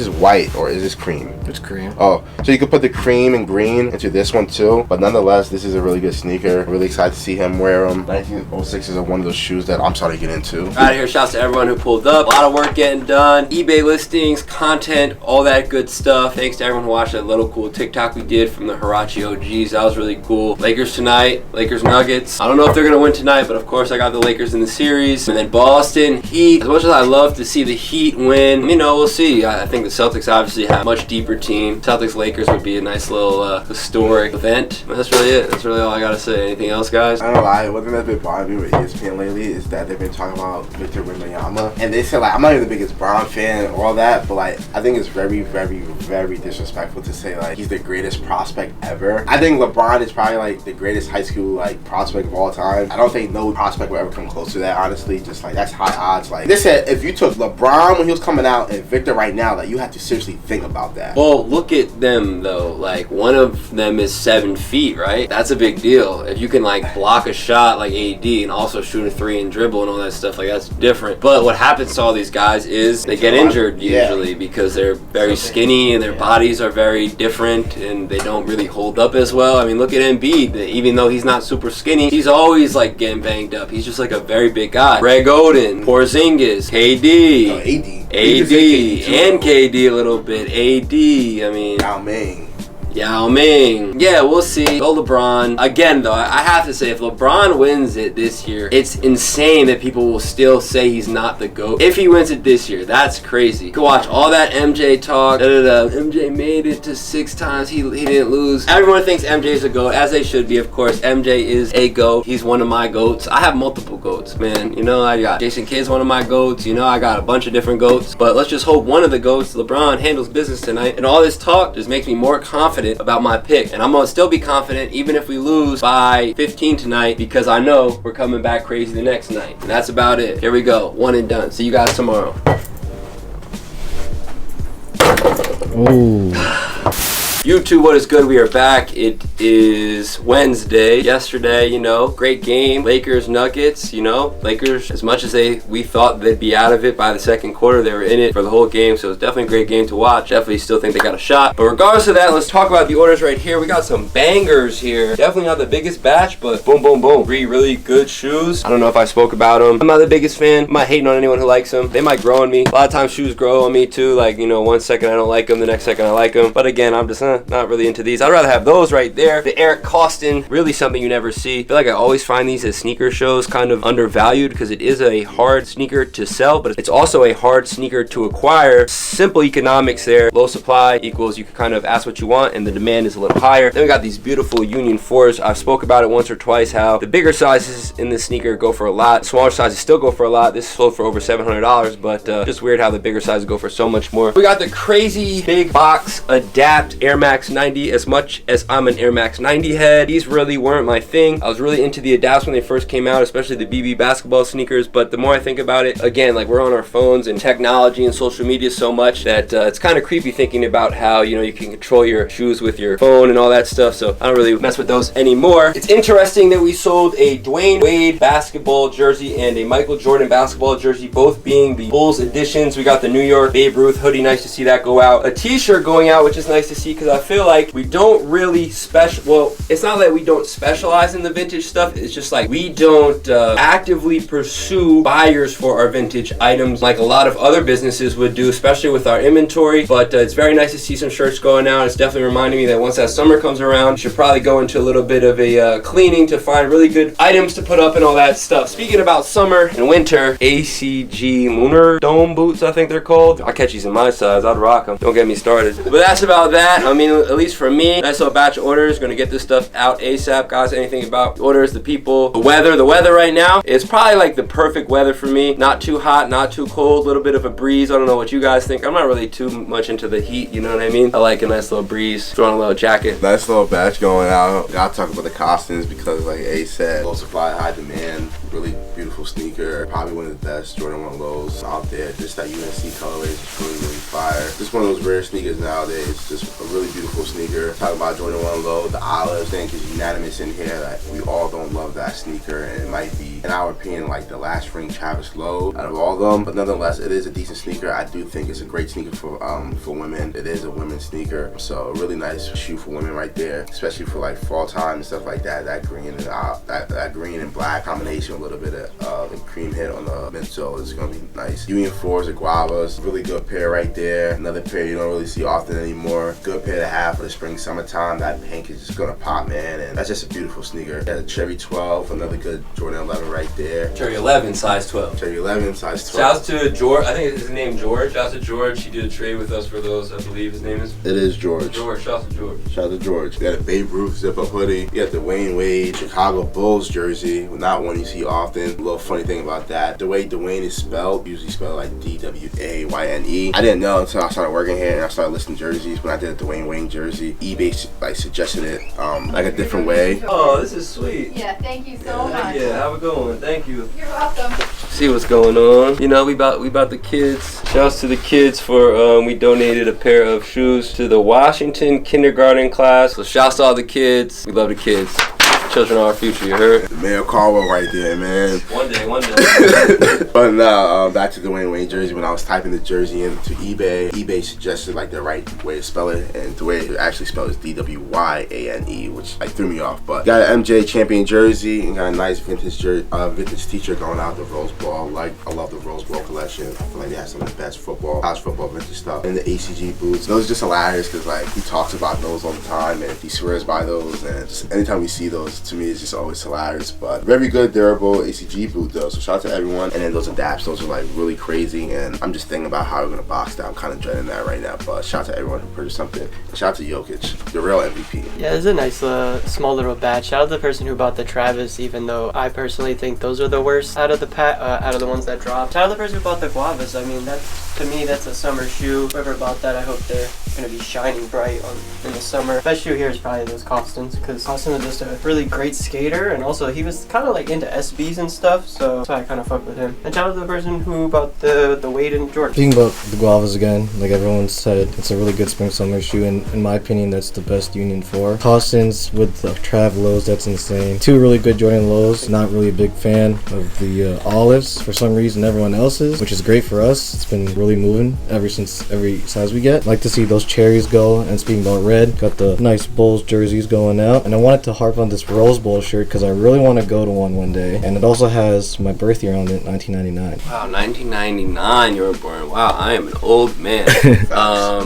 white, or is this cream? It's cream. Oh, so you could put the cream and green into this one too. But nonetheless, this is a really good sneaker. Really excited to see him wear them. 1906 is one of those shoes that I'm starting to get into. Out of here, shouts to everyone who pulled up. A lot of work getting done. eBay listings, content, all that good stuff. Thanks to everyone who watched that little cool TikTok we did from the Huarache OGs. That was really cool. Lakers tonight, Lakers Nuggets. I don't know if they're gonna win tonight, but of course I got the Lakers in the series. And then Boston Heat. As much as I love to see the Heat win, you know, we'll see. I think the Celtics obviously have a much deeper team. Celtics Lakers would be a nice little historic event. But that's really it. That's really all I gotta say. Anything else, guys? I don't know lie. One thing that's been bothering me with ESPN lately is that they've been talking about Victor Wembanyama, and they said, like, I'm not even the biggest Bron fan and all that, but like I think it's very, very, very disrespectful to say like he's the greatest prospect ever. I think LeBron is probably like the greatest high school like prospect of all time. I don't think no prospect will ever come close to that, honestly. Just like that's high odds. Like they said, if you took LeBron when he was coming out and Victor right now, like you have to seriously think about that. Well, look at them though. Like one of them is 7 feet, right? That's a big deal. If you can like block a shot like AD and also shoot a 3 and dribble and all that stuff, like that's different. But what happens to all these guys is they get injured usually because they're very skinny and their bodies are very different and they don't really hold up as well. I mean, look at Embiid. Even though he's not super skinny, he's always like getting banged up. He's just like a very big guy. Greg Oden, Porzingis, KD, AD, and KD a little bit. AD, I mean, Yao Ming. Yeah, we'll see. Go LeBron. Again, though, I have to say, if LeBron wins it this year, it's insane that people will still say he's not the GOAT. If he wins it this year, that's crazy. You can watch all that MJ talk. MJ made it to 6 times. He didn't lose. Everyone thinks MJ is a GOAT, as they should be, of course. MJ is a GOAT. He's one of my GOATs. I have multiple GOATs, man. You know, I got Jason Kidd's one of my GOATs. You know, I got a bunch of different GOATs. But let's just hope one of the GOATs, LeBron, handles business tonight. And all this talk just makes me more confident about my pick, and I'm gonna still be confident even if we lose by 15 tonight, because I know we're coming back crazy the next night. And that's about it. Here we go, one and done. See you guys tomorrow. YouTube, what is good? We are back. It is Wednesday. Yesterday, you know, great game. Lakers, Nuggets, you know. Lakers, as much as we thought they'd be out of it by the second quarter, they were in it for the whole game, so it was definitely a great game to watch. Definitely still think they got a shot. But regardless of that, let's talk about the orders right here. We got some bangers here. Definitely not the biggest batch, but boom, boom, boom. 3 really good shoes. I don't know if I spoke about them. I'm not the biggest fan. I'm not hating on anyone who likes them. They might grow on me. A lot of times shoes grow on me too. Like, you know, one second I don't like them, the next second I like them. But again, I'm just not really into these. I'd rather have those right there. The Eric Costin, really something you never see. I feel like I always find these at sneaker shows kind of undervalued because it is a hard sneaker to sell, but it's also a hard sneaker to acquire. Simple economics there. Low supply equals you can kind of ask what you want and the demand is a little higher. Then we got these beautiful Union 4s. I've spoke about it once or twice how the bigger sizes in this sneaker go for a lot. Smaller sizes still go for a lot. This sold for over $700, but just weird how the bigger sizes go for so much more. We got the crazy big box Adapt Air Max 90. As much as I'm an Air Max 90 head, these really weren't my thing. I was really into the Adapts when they first came out, especially the BB basketball sneakers, but the more I think about it, again, like we're on our phones and technology and social media so much that it's kind of creepy thinking about how, you know, you can control your shoes with your phone and all that stuff, so I don't really mess with those anymore. It's interesting that we sold a Dwayne Wade basketball jersey and a Michael Jordan basketball jersey, both being the Bulls editions. We got the New York Babe Ruth hoodie, nice to see that go out. A t-shirt going out, which is nice to see because I feel like we don't really well, it's not that we don't specialize in the vintage stuff, it's just like we don't actively pursue buyers for our vintage items like a lot of other businesses would do, especially with our inventory. But it's very nice to see some shirts going out. It's definitely reminding me that once that summer comes around, you should probably go into a little bit of a cleaning to find really good items to put up and all that stuff. Speaking about summer and winter, ACG Lunar Dome boots, I think they're called. I'll catch these in my size, I'd rock them. Don't get me started. But that's about that. I mean, at least for me, nice little batch of orders. Gonna get this stuff out ASAP, guys. Anything about the orders, the people, the weather. The weather right now is probably like the perfect weather for me. Not too hot, not too cold, a little bit of a breeze. I don't know what you guys think. I'm not really too much into the heat, you know what I mean? I like a nice little breeze, throwing a little jacket. Nice little batch going out. Gotta talk about the costumes because like A said, low supply, high demand. Really beautiful sneaker. Probably one of the best Jordan 1 lows out there. Just that UNC colorway is really, really fire. Just one of those rare sneakers nowadays. Just a really beautiful sneaker. Talking about Jordan 1 low, the olive thing is unanimous in here. Like, we all don't love that sneaker, and it might be, in our opinion, like the last spring Travis low out of all of them. But nonetheless, it is a decent sneaker. I do think it's a great sneaker for women. It is a women's sneaker, so a really nice shoe for women right there, especially for like fall time and stuff like that. That green and that green and black combination, a little bit of the cream hit on the midsole is gonna be nice. Union 4s or guavas, really good pair right there. Another pair you don't really see often anymore. Good pair to have for the spring summertime. That pink is just gonna pop, man, and that's just a beautiful sneaker. Got a Cherry 12, another good Jordan 11 right there. Cherry 11, size 12. Cherry 11, size 12. Shouts to George. I think his name George. Shouts to George. He did a trade with us for those. I believe his name is. It is George. George. Shouts to George. Shout out to George. You got a Babe Ruth zip-up hoodie. You got the Wayne Wade Chicago Bulls jersey. Not one you see often. A little funny thing about that, the way Dwayne is spelled, usually spelled like D-W-A-Y-N-E. I didn't know until I started working here and I started listing jerseys. When I did a Dwayne Wayne jersey, eBay like suggested it like a different way. Oh, this is sweet. Yeah, thank you so much. Yeah, have a good one. Thank you. You're welcome. See what's going on. You know, we about the kids. Shouts to the kids for we donated a pair of shoes to the Washington kindergarten class. So shouts to all the kids. We love the kids. Children are our future, you heard? The Mayor Caldwell right there, man. One day. But now, back to the Dwayne Wayne jersey. When I was typing the jersey into eBay suggested like the right way to spell it, and the way it actually spelled is D-W-Y-A-N-E, which like threw me off. But got an MJ champion jersey and got a nice vintage t-shirt going out, the Rose Bowl. Like, I love the Rose Bowl collection. I feel like they have some of the best college football vintage stuff. And the ACG boots. Those are just hilarious because like he talks about those all the time and he swears by those, and just anytime we see those, to me it's just always hilarious. But very good durable ACG boot though, so shout out to everyone. And then those adapts, those are like really crazy, and I'm just thinking about how we're gonna box that. I'm kind of dreading that right now, but shout out to everyone who purchased something. Shout out to Jokic, the real MVP. Yeah, it's a nice small little batch. Shout out to the person who bought the Travis, even though I personally think those are the worst out of the ones that dropped. Shout out to the person who bought the Guavas. I mean, to me that's a summer shoe. Whoever bought that, I hope they're gonna be shining bright in the summer. Best shoe here is probably those Costins, because Costin is just a really great skater, and also he was kind of like into SBs and stuff, so that's why I kind of fuck with him. And shout out to the person who bought the Wade and Jordan. Speaking about the Guavas again, like everyone said, it's a really good spring summer shoe, and in my opinion that's the best Union 4. Costins with the Trav lows, that's insane. Two really good Jordan lows. Not really a big fan of the olives for some reason, everyone else is, which is great for us. It's been really moving ever since every size we get. Like to see those cherries go. And speaking about red, got the nice Bulls jerseys going out, and I wanted to harp on this Rose Bowl shirt because I really want to go to one day, and it also has my birth year on it, 1999. Wow, 1999 you were born. Wow, I am an old man.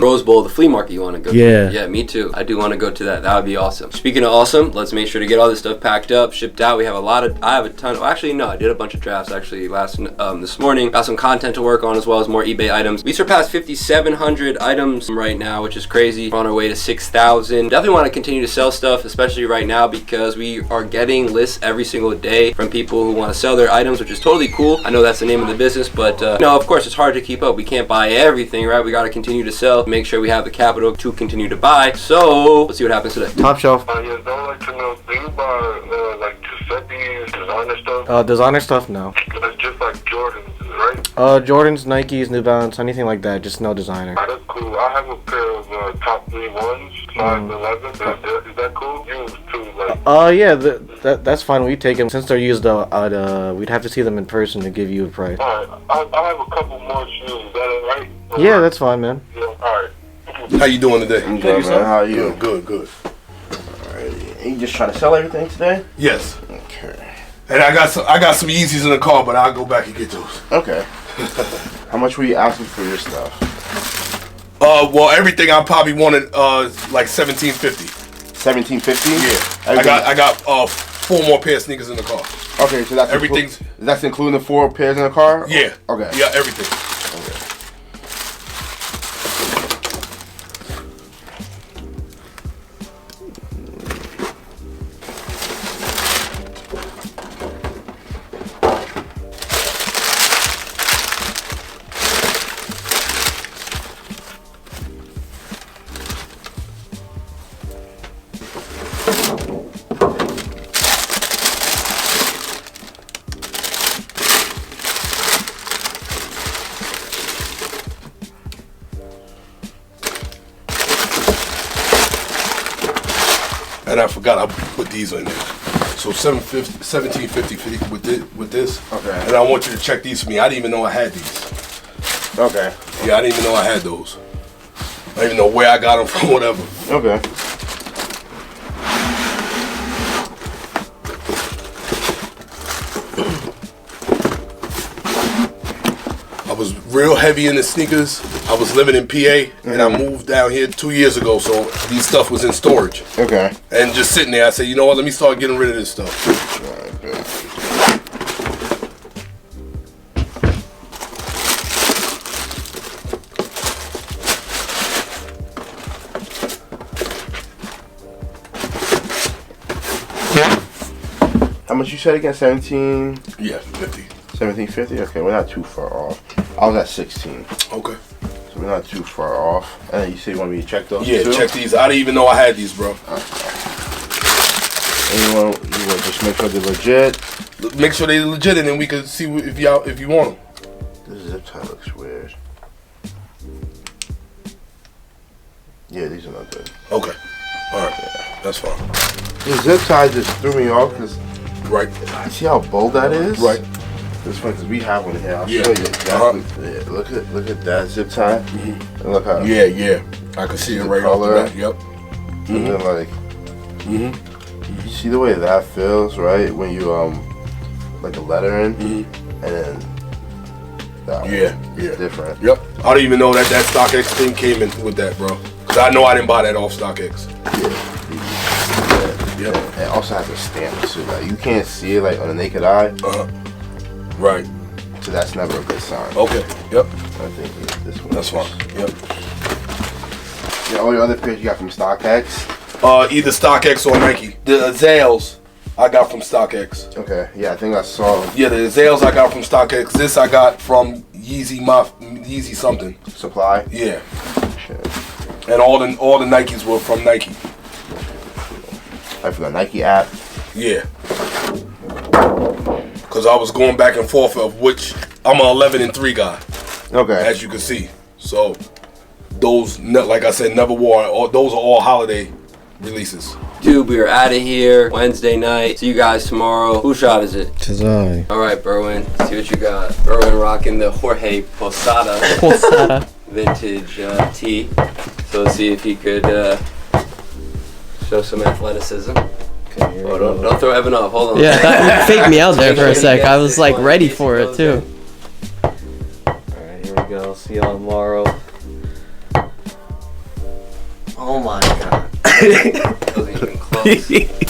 Rose Bowl, the flea market you want to go to? Yeah, me too. I do want to go to that. That would be awesome. Speaking of awesome, let's make sure to get all this stuff packed up, shipped out. We have I have a ton. Well, actually, no, I did a bunch of drafts actually this morning. Got some content to work on as well as more eBay items. We surpassed 5,700 items right now, which is crazy. We're on our way to 6,000. Definitely want to continue to sell stuff, especially right now because we are getting lists every single day from people who want to sell their items, which is totally cool. I know that's the name of the business, but no, of course it's hard to keep up. We can't buy everything, right? We got to continue to sell, make sure we have the capital to continue to buy. So let's see what happens today. Top Shelf. Yes, I would like to know, do you buy like Giuseppe's designer stuff? Designer stuff, no. It's just like Jordans, right? Jordans, Nikes, New Balance, anything like that, just no designer. That's cool. I have a pair of top 3 ones, size 11. Is that cool? Used too, like. Yeah, that's fine. We take them since they're used. We'd have to see them in person to give you a price. Alright, I have a couple more shoes. Is that alright? Yeah, that's fine, man. Yeah, alright. How you doing today? I'm good, man. How are you? Good. Alright. You just trying to sell everything today? Yes. Okay. And I got some Yeezys in the car, but I'll go back and get those. Okay. How much were you asking for your stuff? Well, everything I probably wanted like $1,750. $1,750? Yeah. Everything. I got 4 more pair of sneakers in the car. Okay, so that's including the 4 pairs in the car? Yeah. Okay. Yeah, everything. Okay. and I forgot I put these in there. So 1750 with this. Okay. And I want you to check these for me. I didn't even know I had these. Okay. Yeah, I didn't even know I had those. I didn't even know where I got them from, whatever. Okay. I was real heavy in the sneakers. I was living in PA, and I moved down here 2 years ago, so these stuff was in storage. Okay. And just sitting there, I said, you know what, let me start getting rid of this stuff. Alright, good. How much you said again? 17? Yeah, 50. 1750? Okay, we're not too far off. I was at 16. Okay. So we're not too far off. And then you say you want me to check those? Yeah, too? check these. I didn't even know I had these, bro. And you want just make sure they're legit? Make sure they're legit, and then we can see if you want them. This zip tie looks weird. Yeah, these are not good. Okay. Alright. That's fine. The zip tie just threw me off because right. See how bold that is? Right. This one, because we have one here. I'll Yeah. show you exactly. Yeah, look at that zip tie. And look how. Yeah. I can see it right off the bat. Yep. And then like. You see the way that feels, right? When you like a letter in, and then that one is different. Yep. I don't even know that StockX thing came in with that, bro. Cause I know I didn't buy that off StockX. Yeah. It also has a stamp too. Like you can't see it like on the naked eye. Right. So that's never a good sign. Okay. Yep. I think this one. That's fine. Yep. Yeah. All your other pairs you got from StockX. Either StockX or Nike. The Azales I got from StockX. Okay. Yeah, I think I saw. Yeah, the Azales I got from StockX. This I got from Yeezy something. Supply. Yeah. And all the Nikes were from Nike. Like from the Nike app. Yeah. Cause I was going back and forth of which I'm an 11-3 guy. Okay. As you can see. So those, like I said, never wore. Those are all holiday releases. Dude, we are out of here Wednesday night. See you guys tomorrow. Whose shot is it? Tis I. All right, Berwin. See what you got. Berwin rocking the Jorge Posada vintage tee. So let's see if he could show some athleticism. Okay, Oh, don't throw Evan off. Hold on. Yeah, that faked me out there for a sec. I was like ready for it too. Alright, here we go. See y'all tomorrow. Oh my god. Wasn't even close.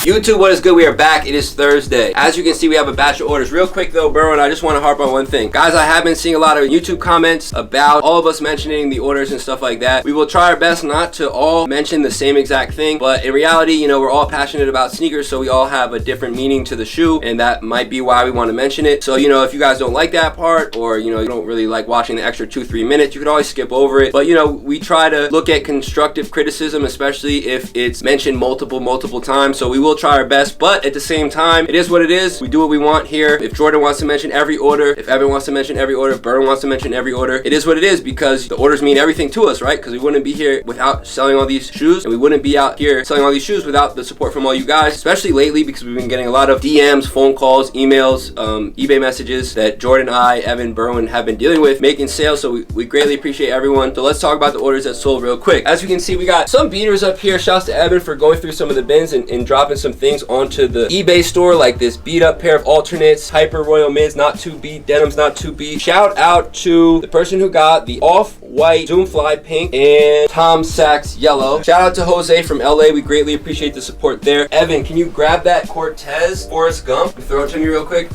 YouTube, what is good? We are back. It is Thursday. As you can see, we have a batch of orders. Real quick though, Berwin, I just want to harp on one thing. Guys, I have been seeing a lot of YouTube comments about all of us mentioning the orders and stuff like that. We will try our best not to all mention the same exact thing, but in reality, you know, we're all passionate about sneakers, so we all have a different meaning to the shoe, and that might be why we want to mention it. So, you know, if you guys don't like that part, or, you know, you don't really like watching the extra 2-3 minutes, you can always skip over it. But, you know, we try to look at constructive criticism, especially if it's mentioned multiple times. So we will try our best, but at the same time, it is what it is. We do what we want here. If Jordan wants to mention every order, if Evan wants to mention every order, if Burn wants to mention every order, it is what it is, because the orders mean everything to us, right? Because we wouldn't be here without selling all these shoes, and we wouldn't be out here selling all these shoes without the support from all you guys, especially lately, because we've been getting a lot of DMs, phone calls, emails, eBay messages that Jordan, I, Evan, Berwin have been dealing with, making sales. So we greatly appreciate everyone. So let's talk about the orders that sold real quick. As you can see, we got some beaters up here. Shouts to Evan for going through some of the bins and dropping some things onto the eBay store, like this beat up pair of alternates, hyper royal mids, not too beat, denims, not too beat. Shout out to the person who got the off-white Zoom Fly pink and Tom Sachs yellow. Shout out to Jose from LA. We greatly appreciate the support there. Evan, can you grab that Cortez Forrest Gump and throw it to me real quick?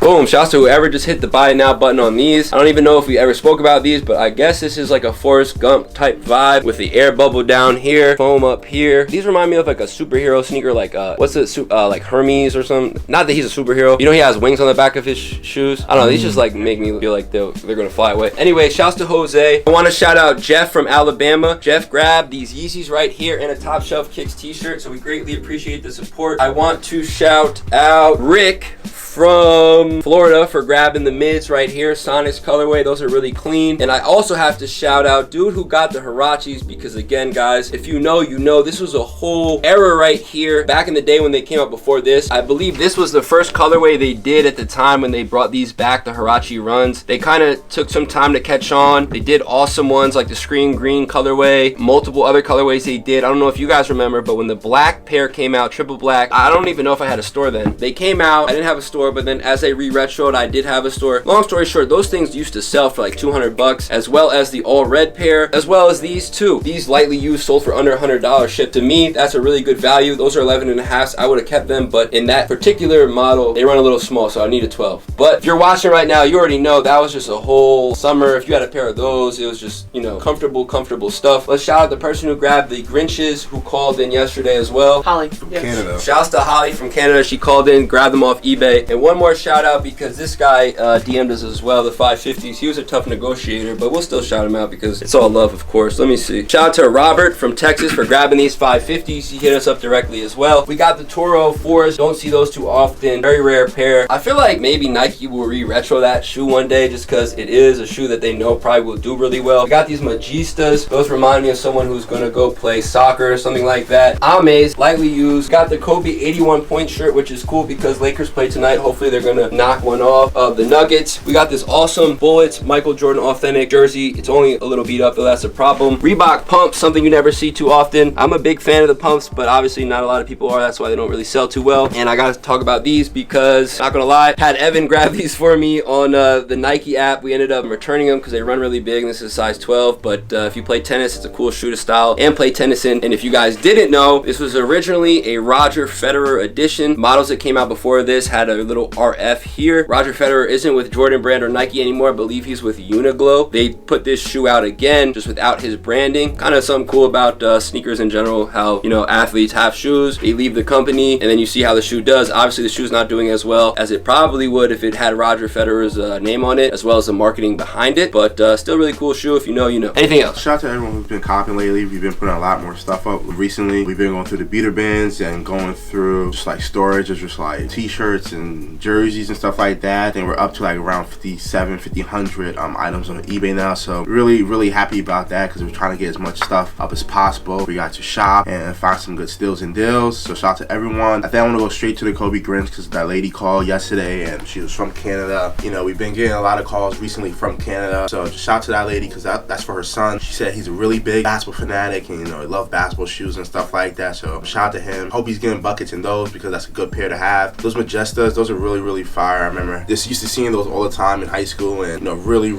Boom, shouts to whoever just hit the buy now button on these. I don't even know if we ever spoke about these, but I guess this is like a Forrest Gump type vibe with the air bubble down here, foam up here. These remind me of like a superhero sneaker, like what's it, like Hermes or something. Not that he's a superhero. You know, he has wings on the back of his shoes. I don't know, these just like make me feel like they're gonna fly away. Anyway, shouts to Jose. I want to shout out Jeff from Alabama. Jeff grabbed these Yeezys right here and a Top Shelf Kicks t-shirt, so we greatly appreciate the support. I want to shout out Rick from Florida for grabbing the mids right here. Sonics colorway, those are really clean. And I also have to shout out dude who got the Huaraches, because again guys, if you know, you know, this was a whole era right here back in the day when they came out. Before this, I believe this was the first colorway they did at the time when they brought these back, the Huarache runs. They kind of took some time to catch on. They did awesome ones like the screen green colorway, multiple other colorways they did. I don't know if you guys remember, but when the black pair came out, triple black, I don't even know if I had a store then. They came out, I didn't have a store, but then as they re-retroed, I did have a store. Long story short, those things used to sell for like 200 bucks, as well as the all red pair, as well as these two. These lightly used sold for under $100 shipped. To me, that's a really good value. Those are 11.5s. I would have kept them, but in that particular model, they run a little small, so I need a 12. But if you're watching right now, you already know that was just a whole summer. If you had a pair of those, it was just, you know, comfortable stuff. Let's shout out the person who grabbed the Grinches, who called in yesterday as well. Holly. Yes. Canada. Shouts to Holly from Canada. She called in, grabbed them off eBay. And one more shout out, because this guy DM'd us as well, the 550s. He was a tough negotiator, but we'll still shout him out because it's all love, of course. Let me see. Shout out to Robert from Texas for grabbing these 550s. He hit us up directly as well. We got the Toro 4s. Don't see those too often. Very rare pair. I feel like maybe Nike will re-retro that shoe one day, just because it is a shoe that they know probably will do really well. We got these Magistas. Those remind me of someone who's gonna go play soccer or something like that. Ames, lightly used. Got the Kobe 81 point shirt, which is cool because Lakers play tonight. Hopefully they're gonna knock one off of the Nuggets. We got this awesome Bullets Michael Jordan authentic jersey. It's only a little beat up, though that's a problem. Reebok pumps, something you never see too often. I'm a big fan of the pumps, but obviously not a lot of people are. That's why they don't really sell too well. And I gotta talk about these because, not gonna lie, had Evan grab these for me on the Nike app. We ended up returning them because they run really big, and this is size 12. But if you play tennis, it's a cool shoe to style and play tennis in. And if you guys didn't know, this was originally a Roger Federer edition. Models that came out before this had a little RF here. Roger Federer isn't with Jordan Brand or Nike anymore. I believe he's with Uniqlo. They put this shoe out again, just without his branding. Kind of something cool about sneakers in general, how, you know, athletes have shoes, they leave the company, and then you see how the shoe does. Obviously, the shoe's not doing as well as it probably would if it had Roger Federer's name on it, as well as the marketing behind it, but still really cool shoe. If you know, you know. Anything else? Shout out to everyone who's been copying lately. We've been putting a lot more stuff up recently. We've been going through the beater bins and going through just like storage of just like t-shirts and jerseys and stuff like that. And we're up to like around 1,500 items on eBay now. So really happy about that, because we're trying to get as much stuff up as possible. We got to shop and find some good steals and deals. So shout out to everyone. I think I want to go straight to the Kobe Grinch, because that lady called yesterday and she was from Canada. You know, we've been getting a lot of calls recently from Canada. So just shout out to that lady, because that's for her son. She said he's a really big basketball fanatic and, you know, he loves basketball shoes and stuff like that. So shout out to him. Hope he's getting buckets in those, because that's a good pair to have. Those Majestas, those are really fire. I remember just used to seeing those all the time in high school, and, you know, really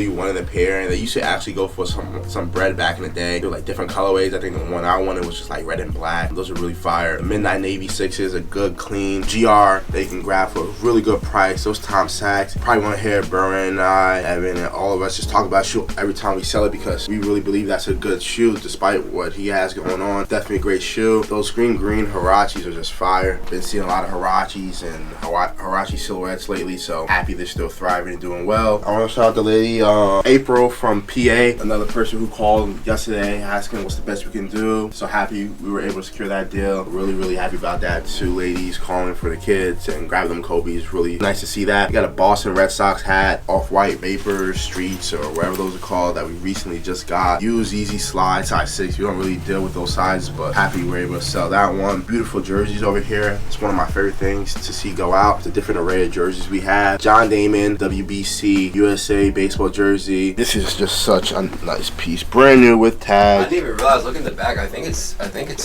wanted a pair. And they used to actually go for some bread back in the day. They were like different colorways. I think the one I wanted was just like red and black. Those are really fire. The Midnight Navy 6s, a good clean GR they can grab for a really good price. Those Tom Sachs, probably want to hear Burren and I, Evan, and all of us just talk about shoe every time we sell it, because we really believe that's a good shoe despite what he has going on. Definitely a great shoe. Those screen green Huaraches are just fire. Been seeing a lot of Huaraches and Huarache silhouettes lately, so happy they're still thriving and doing well. I want to shout out the lady April from PA, another person who called yesterday asking what's the best we can do. So happy we were able to secure that deal. Really happy about that. Two ladies calling for the kids and grab them Kobe's. Really nice to see that. We got a Boston Red Sox hat, Off-White Vapors, Streets, or whatever those are called, that we recently just got. Use Easy Slide, size 6. We don't really deal with those sizes, but happy we were able to sell that one. Beautiful jerseys over here. It's one of my favorite things to see go out. The different array of jerseys we have. John Damon, WBC, USA baseball jersey. This is just such a nice piece. Brand new with tag. I didn't even realize, look at the back. I think it's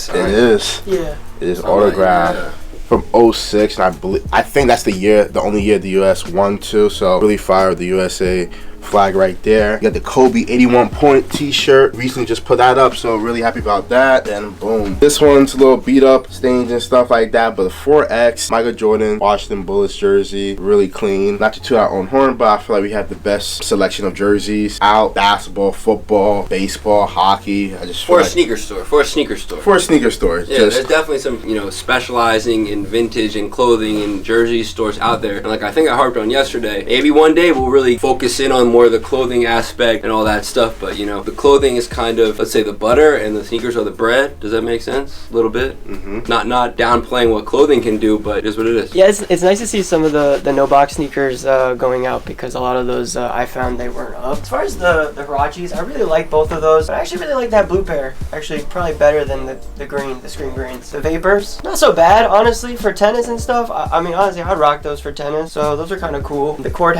signed. It is. Yeah. It is autographed. From 06, and I think that's the only year the US won too. So really fire the USA flag right there. You got the Kobe 81 point t-shirt. Recently just put that up, so really happy about that. And boom, this one's a little beat up, stains and stuff like that, but the 4X Michael Jordan Washington Bullets jersey, really clean. Not to toot our own horn, but I feel like we have the best selection of jerseys out. Basketball, football, baseball, hockey. I just for a sneaker store. For a sneaker store. Yeah, there's definitely some, you know, specializing in vintage and clothing and jersey stores out there. And like I think I harped on yesterday, maybe one day we'll really focus in on more of the clothing aspect and all that stuff. But you know, the clothing is kind of, let's say, the butter, and the sneakers are the bread. Does that make sense? A little bit. Not downplaying what clothing can do, but it is what it is. Yeah, it's nice to see some of the no box sneakers going out, because a lot of those I found they weren't up. As far as the Huaraches, I really like both of those, but I actually really like that blue pair. Actually, probably better than the screen greens. The Vapors, not so bad, honestly, for tennis and stuff. I mean, honestly, I'd rock those for tennis, so those are kind of cool. The Cord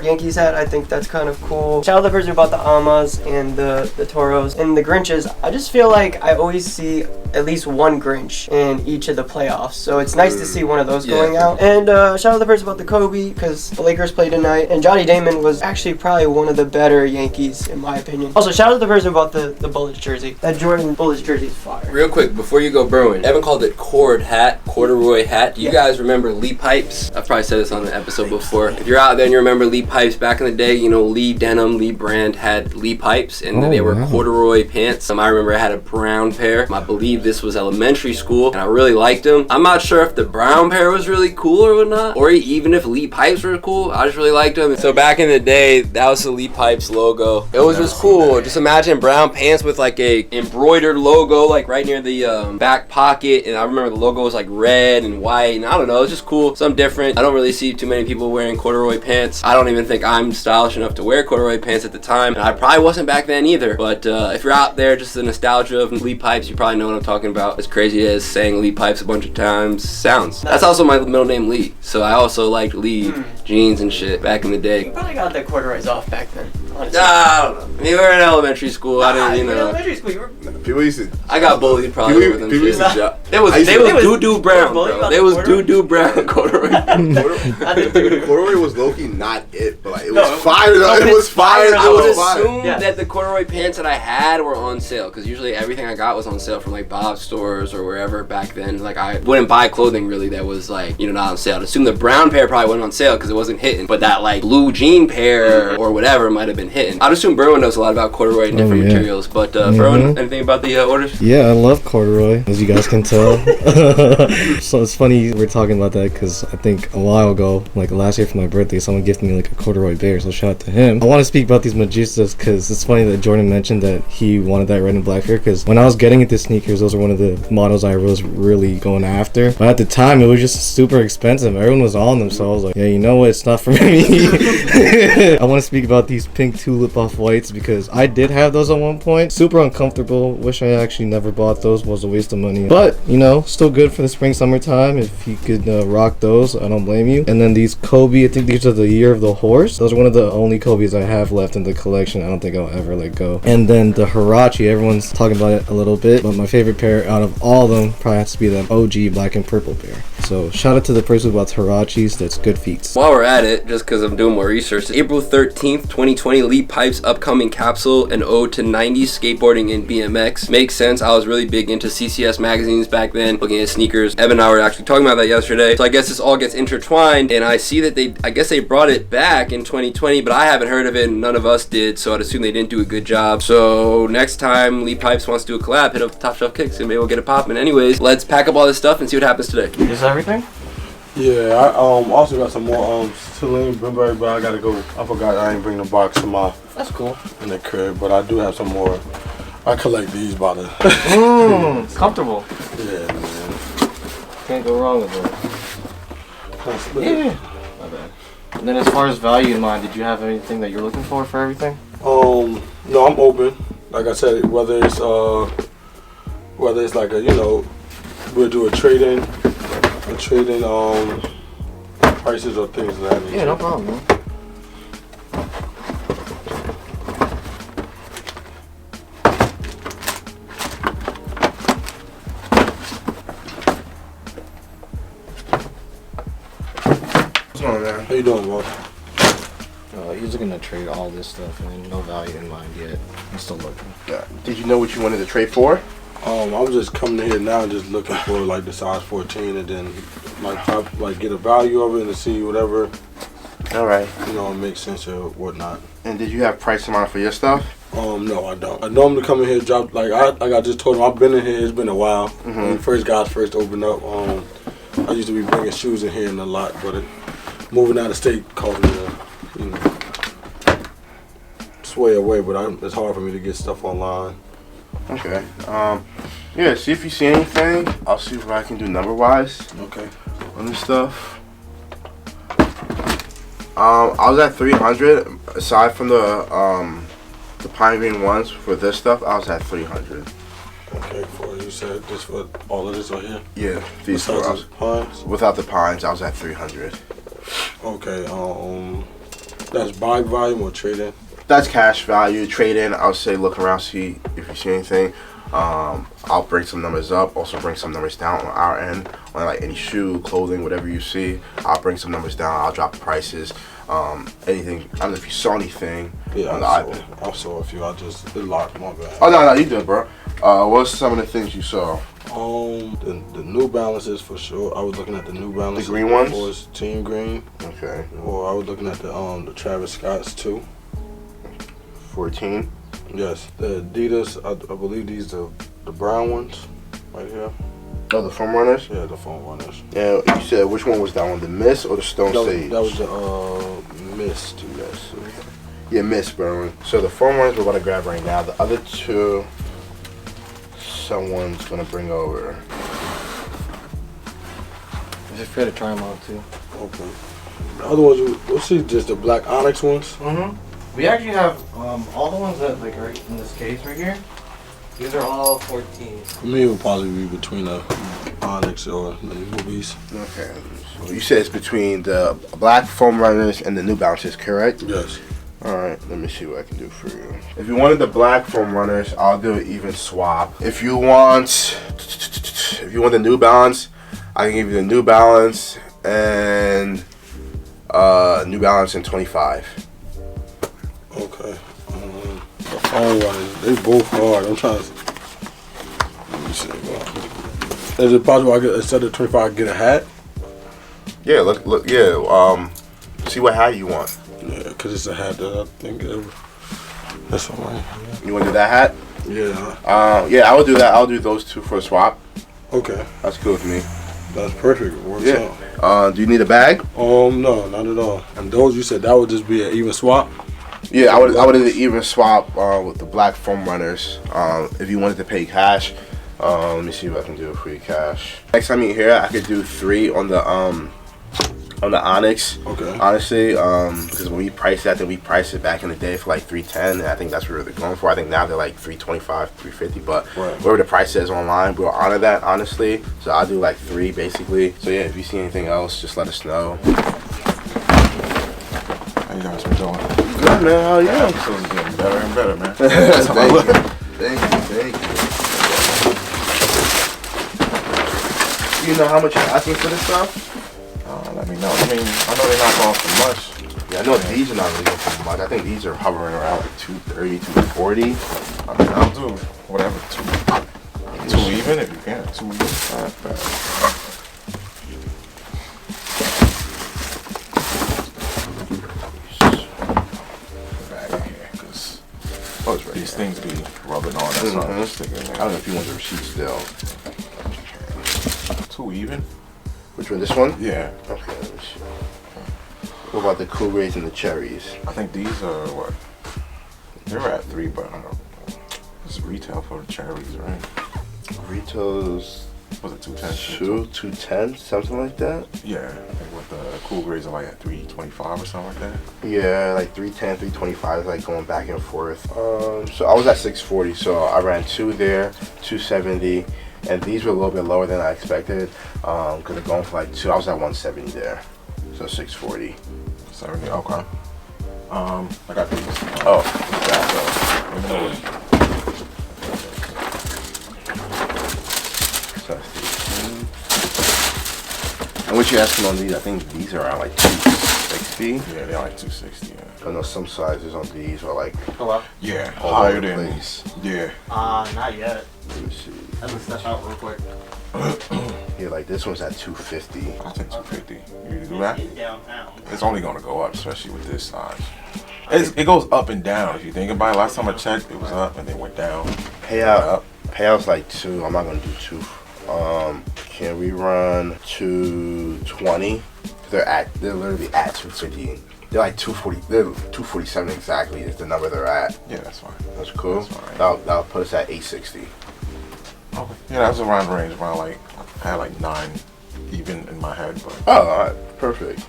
Yankees hat, I think that's kind of cool. Shout out the person who bought the Amas and the Toros. And the Grinches, I just feel like I always see at least one Grinch in each of the playoffs, so it's nice to see one of those going out. And shout out the person about the Kobe, because the Lakers played tonight, and Johnny Damon was actually probably one of the better Yankees in my opinion. Also, shout out the person about the Bullets jersey. That Jordan Bullets jersey is fire. Real quick, before you go, Bruin, Evan called it corduroy hat. Do you guys remember Lee Pipes? I've probably said this on an episode before. If you're out there and you remember Lee Pipes back in the day, you know, Lee Denim, Lee brand had Lee Pipes, and they were corduroy pants. I remember I had a brown pair. I believe this was elementary school, and I really liked them. I'm not sure if the brown pair was really cool or whatnot, or even if Lee Pipes were cool. I just really liked them. So back in the day, that was the Lee Pipes logo. It was just cool. Just imagine brown pants with like a embroidered logo like right near the back pocket, and I remember the logo was like red and white, and I don't know, it's just cool, something different. I don't really see too many people wearing corduroy pants. I don't even think I'm stylish enough to wear corduroy pants at the time, and I probably wasn't back then either. But if you're out there, just the nostalgia of Lee Pipes, you probably know what I'm talking about. As crazy as saying Lee Pipes a bunch of times sounds. That's also my middle name, Lee, so I also liked Lee jeans and shit back in the day. You probably got the corduroys off back then, honestly. I don't know. We were in elementary school. I didn't, you know. Elementary school, you were... People used to. I got bullied probably over them shit. They was doo-doo brown, bro. They was doo-doo brown corduroy. Corduroy was low-key not it, but like, it was fire though. It was fire. I would assume that the corduroy pants that I had were on sale, because usually everything I got was on sale from like Bob's stores or wherever back then. Like I wouldn't buy clothing really that was like, you know, not on sale. I'd assume the brown pair probably wasn't on sale because it wasn't hitting, but that like blue jean pair or whatever might have been hitting. I'd assume Berwin knows a lot about corduroy and different materials, but Berwin, anything about the orders? Yeah, I love corduroy, as you guys can tell. So it's funny we're talking about that, because I think a while ago, like last year for my birthday, someone gifted me like a corduroy bear, so shout out to him. I want to speak about these Majistas because it's funny that Jordan mentioned that he wanted that red and black pair, because when I was getting into sneakers, those were one of the models I was really going after. But at the time, it was just super expensive. Everyone was on them, so I was like, yeah, you know what, it's not for me. I want to speak about these pink tulip off-whites, because I did have those at one point. Super uncomfortable. Wish I actually never bought those. Was a waste of money. But, you know, still good for the spring, summertime. If you could rock those, I don't blame you. And then these Kobe, I think these are the Year of the Horse. Those are one of the only Kobe's I have left in the collection. I don't think I'll ever let go. And then the Huarache, everyone's talking about it a little bit, but my favorite pair out of all of them probably has to be the OG black and purple pair. So shout out to the person who bought Huaraches. That's good feats. While we're at it, just because I'm doing more research, April 13th, 2020, Lee Pipes upcoming capsule, an ode to 90s skateboarding and BMX. Makes sense. I was really big into CCS magazines back then, looking at sneakers. Evan and I were actually talking about that yesterday. So I guess this all gets intertwined, and I see that I guess they brought it back in 2020, but I haven't heard of it, and none of us did, so I'd assume they didn't do a good job. So next time Lee Pipes wants to do a collab, hit up the Top Shelf Kicks, and maybe we'll get it popping. Anyways, let's pack up all this stuff and see what happens today. Is that everything? Yeah, I also got some more Celine Brimberry, but I gotta go. I forgot I ain't bring the box to my. That's cool. In the crib, but I do have some more. I collect these by the. It's comfortable. Yeah, man. Can't go wrong with it. Yeah. My bad. And then as far as value in mind, did you have anything that you're looking for everything? No, I'm open. Like I said, whether it's like a, you know, we'll do a trade-in prices or things of that nature. Yeah, no problem, man. What's going on, man? How you doing, bro? He's looking to trade all this stuff and no value in mind yet. I'm still looking. Yeah. Did you know what you wanted to trade for? I was just coming here now and just looking for like the size 14 and then like get a value of it and see whatever. All right. You know, it makes sense or whatnot. And did you have price in mind for your stuff? No, I don't. I normally come in here, drop like I just told him I've been in here. It's been a while. When first opened up, I used to be bringing shoes in here and a lot, but moving out of state caused me to, you know. sway away, but it's hard for me to get stuff online. Okay. Yeah, see if you see anything. I'll see what I can do number-wise. Okay. On this stuff. I was at 300. Aside from the pine green ones for this stuff, I was at 300. Okay, for you said this for all of this right here? Yeah, these Besides the pines? Without the pines, I was at 300. Okay, that's buy volume or trade in? That's cash value. Trade in, I'll say look around, see if you see anything. I'll bring some numbers up, also bring some numbers down on our end. On like any shoe, clothing, whatever you see, I'll bring some numbers down. I'll drop the prices. Anything, I don't know if you saw anything on the iPad. I saw a few. I just did lock my bag. Oh no, you good, bro. What's some of the things you saw? The New Balances for sure. I was looking at the New Balances. The green ones? Or it's team green. Okay. Or I was looking at the Travis Scott's too. 14. Yes. The Adidas. I believe these the brown ones, right here. Oh, the foam runners? Yeah, the foam runners. Yeah, you said which one was that one? The Mist or the Stone Sage? That was the Mist. Yeah, Mist, bro. So the foam runners we're about to grab right now. The other two, someone's gonna bring over. Is it fair to try them out too? Okay. The other ones, we'll see just the black Onyx ones. Mm-hmm. We actually have all the ones that like are in this case right here. These are all 14. For me, it would probably be between the Onyx or the movies. Okay. So you said it's between the black foam runners and the New Balances, correct? Yes. Alright, let me see what I can do for you. If you wanted the black foam runners, I'll do an even swap. If you want the New Balance, I can give you the New Balance and New Balance in 25. Okay. The phone runners, they both hard. I'm trying to. Let me see. Is it possible I get instead of 25, I get a hat? Yeah, look, yeah. See what hat you want. Yeah, cause it's a hat that I think that's all right. You want to do that hat? Yeah. Yeah, I would do that. I'll do those two for a swap. Okay. That's good with me. That's perfect. It works out. Do you need a bag? No, not at all. And those you said that would just be an even swap. Yeah, I would do the even swap with the black foam runners. If you wanted to pay cash, let me see if I can do it for you cash. Next time you're here, I could do 3 on the Onyx. Okay. Honestly, because when we priced that, then we priced it back in the day for like $310, and I think that's what they're going for. I think now they're like $325, $350, but whatever the price is online, we'll honor that honestly. So I'll do like 3 basically. So yeah, if you see anything else, just let us know. How you guys been doing? Good, man. How are you? It's getting better and better, man. Thank you. Do you know how much you're asking for this stuff? Let me know. I mean, I know they're not going for much. Yeah, I know these are not really going for much. I think these are hovering around like 230, 240. I mean, I'll do whatever. Two even if you can. 2 even. These things be rubbing on. That's why I'm sticking there. I don't know if you want the receipt still. 2 even. Which one? This one? Yeah. Okay, let me see. What about the Cool Rays and the Cherries? I think these are what? They're at 3, but I don't know. It's retail for the cherries, right? Retail's was it 210? 210, something like that. Yeah, I think what the Cool Grays are like at 325 or something like that. Yeah, like 310, 325, like going back and forth. So I was at 640, so I ran 2 there, 270, and these were a little bit lower than I expected. Because they're going for like 2. I was at 170 there, so 640. 70, okay. I got these. Oh, and what you asking on these? I think these are around like 260. Yeah, they're like 260. Yeah. I know some sizes on these are like yeah, all higher over the than place. Yeah. Not yet. Let me see. Let me step out real quick. Yeah, like this one's at 250. I think 250. You do that? Downtown. It's only gonna go up, especially with this size. It goes up and down. If you think about it, last time I checked, it was up and then went down. Payout's like 2. I'm not gonna do 2. Can we run 220? They're literally at 250 They're like 240. They're 247 exactly is the number they're at. Yeah, that's fine. That's cool. That's fine. That'll put us at 860. Okay. Yeah, that was around range. Around like I had like 9 even in my head, but. Oh, all right, perfect.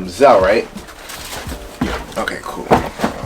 Zell, right? Yeah. Okay, cool.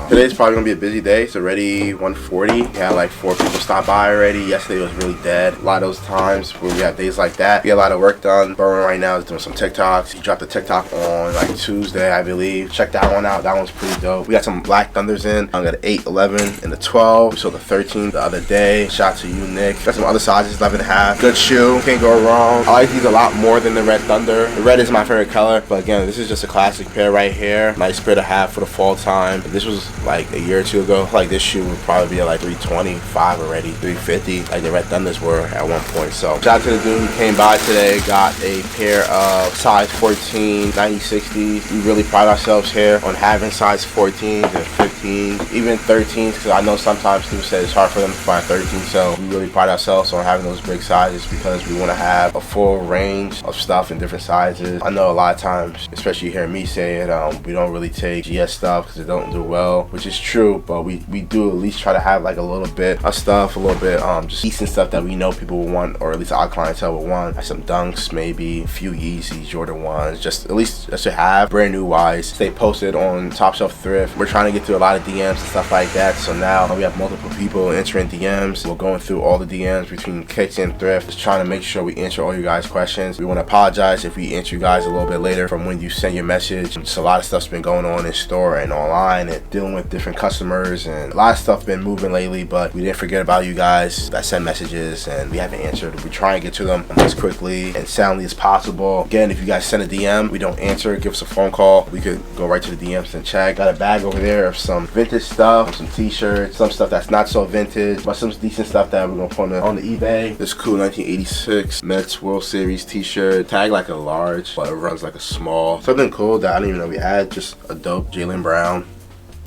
Today's probably gonna be a busy day. It's already 1:40. We had like 4 people stop by already. Yesterday was really dead. A lot of those times where we have days like that, we get a lot of work done. Burn right now is doing some TikToks. He dropped a TikTok on like Tuesday, I believe. Check that one out. That one's pretty dope. We got some Black Thunders in. I got an 8, 11, and the 12. We sold the 13 the other day. Shout out to you, Nick. Got some other sizes, 11.5. Good shoe. Can't go wrong. I like these a lot more than the Red Thunder. The red is my favorite color, but again, this is just a classic pair right here. Nice pair to have for the fall time. This was like a year or two ago. Like this shoe would probably be at like 325 already, 350, like the Red Thunders were at one point. So shout out to the dude who came by today. Got a pair of size 14 9060s. We really pride ourselves here on having size 14s and 15s, even 13s, because I know sometimes people say it's hard for them to find 13. So we really pride ourselves on having those big sizes because we want to have a full range of stuff in different sizes. I know a lot of times, especially you hear me say it, we don't really take GS stuff because it don't do well, which is true, but we do at least try to have like a little bit of stuff, a little bit just decent stuff that we know people will want, or at least our clientele will want. Like some Dunks, maybe a few Yeezys, Jordan 1s, just at least just to have brand new wise. Stay posted on Top Shelf Thrift. We're trying to get through a lot of DMs and stuff like that, so now we have multiple people entering DMs. We're going through all the DMs between Kicks and Thrift, just trying to make sure we answer all you guys' questions. We want to apologize if we answer you guys a little bit later from when you send your message. Just a lot of stuff's been going on in store and online and dealing with different customers, and a lot of stuff been moving lately, but we didn't forget about you guys that send messages and we haven't answered. We try and get to them as quickly and soundly as possible. Again, if you guys send a DM, we don't answer, give us a phone call. We could go right to the DMs and check. Got a bag over there of some vintage stuff, some t-shirts, some stuff that's not so vintage, but some decent stuff that we're gonna put on the eBay. This cool 1986 Mets World Series t-shirt, tag like a large, but it runs like a small. Something cool that I didn't even know we had, just a dope Jaylen Brown.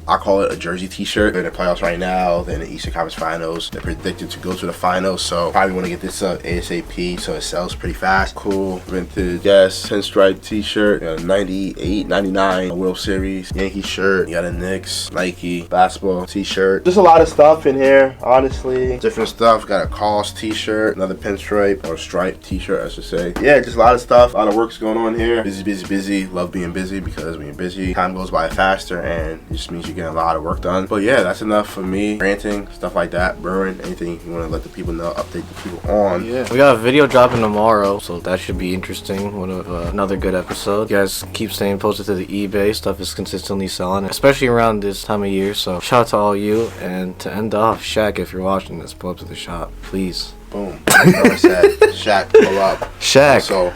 I call it a jersey t-shirt. They're in the playoffs right now. They're in the Eastern Conference Finals. They're predicted to go to the finals, so probably want to get this up ASAP so it sells pretty fast. Cool, vintage, yes, pinstripe t-shirt. Got a 98, 99 World Series Yankee shirt. You got a Knicks, Nike, basketball t-shirt. Just a lot of stuff in here, honestly. Different stuff. Got a Calls t-shirt, another pinstripe or stripe t-shirt, I should say. Yeah, just a lot of stuff. A lot of work's going on here. Busy, busy, busy. Love being busy because when you're busy, time goes by faster and it just means you getting a lot of work done. But yeah, that's enough for me ranting, stuff like that. Brewing, anything you want to let the people know, update the people on. Yeah, we got a video dropping tomorrow, so that should be interesting. One of another good episode. You guys keep staying posted to the eBay. Stuff is consistently selling, especially around this time of year. So shout out to all you. And to end off, Shaq, if you're watching this, pull up to the shop, please. Boom. Shaq, pull up. Shaq. So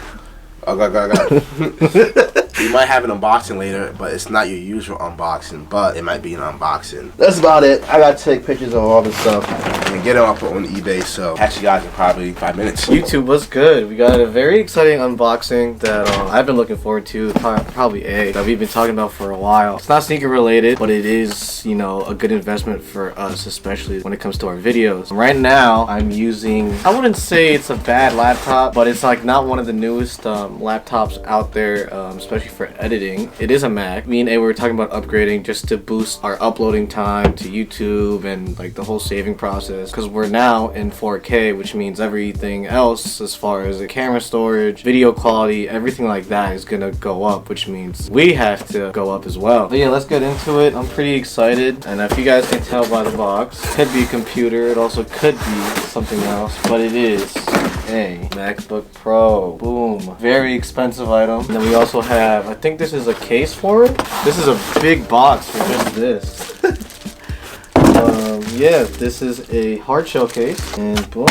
we might have an unboxing later, but it's not your usual unboxing, but it might be an unboxing. That's about it. I gotta take pictures of all this stuff and get it up on eBay, so catch you guys in probably 5 minutes. YouTube, what's good? We got a very exciting unboxing that I've been looking forward to, probably that we've been talking about for a while. It's not sneaker related, but it is, you know, a good investment for us, especially when it comes to our videos. Right now, I'm using, I wouldn't say it's a bad laptop, but it's like not one of the newest laptops out there, especially for editing. It is a Mac. Me and A were talking about upgrading just to boost our uploading time to YouTube and like the whole saving process, because we're now in 4K, which means everything else as far as the camera storage, video quality, everything like that is gonna go up, which means we have to go up as well. But yeah, let's get into it. I'm pretty excited, and if you guys can tell by the box, it could be a computer, it also could be something else, but it is a MacBook Pro. Boom. Very expensive item. And then we also have, I think this is a case for it. This is a big box for just this. Yeah, this is a hard shell case, and boom,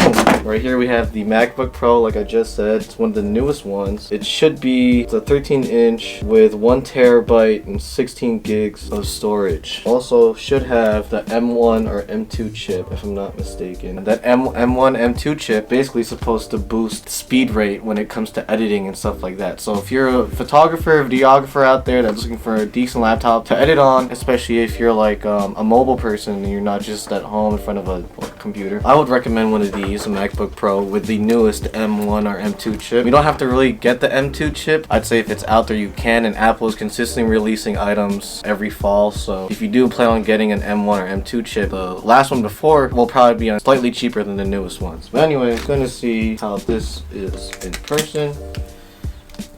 right here we have the MacBook Pro. Like I just said, it's one of the newest ones. It should be the 13-inch with 1 terabyte and 16 gigs of storage. Also should have the M1 or M2 chip, if I'm not mistaken. And that M1, M2 chip basically supposed to boost speed rate when it comes to editing and stuff like that. So if you're a photographer, videographer out there that's looking for a decent laptop to edit on, especially if you're like a mobile person and you're not just at home in front of a computer, I would recommend one of these, a MacBook Pro with the newest M1 or M2 chip. You don't have to really get the M2 chip. I'd say if it's out there, you can, and Apple is consistently releasing items every fall. So if you do plan on getting an M1 or M2 chip, the last one before will probably be slightly cheaper than the newest ones. But anyway, I'm gonna see how this is in person.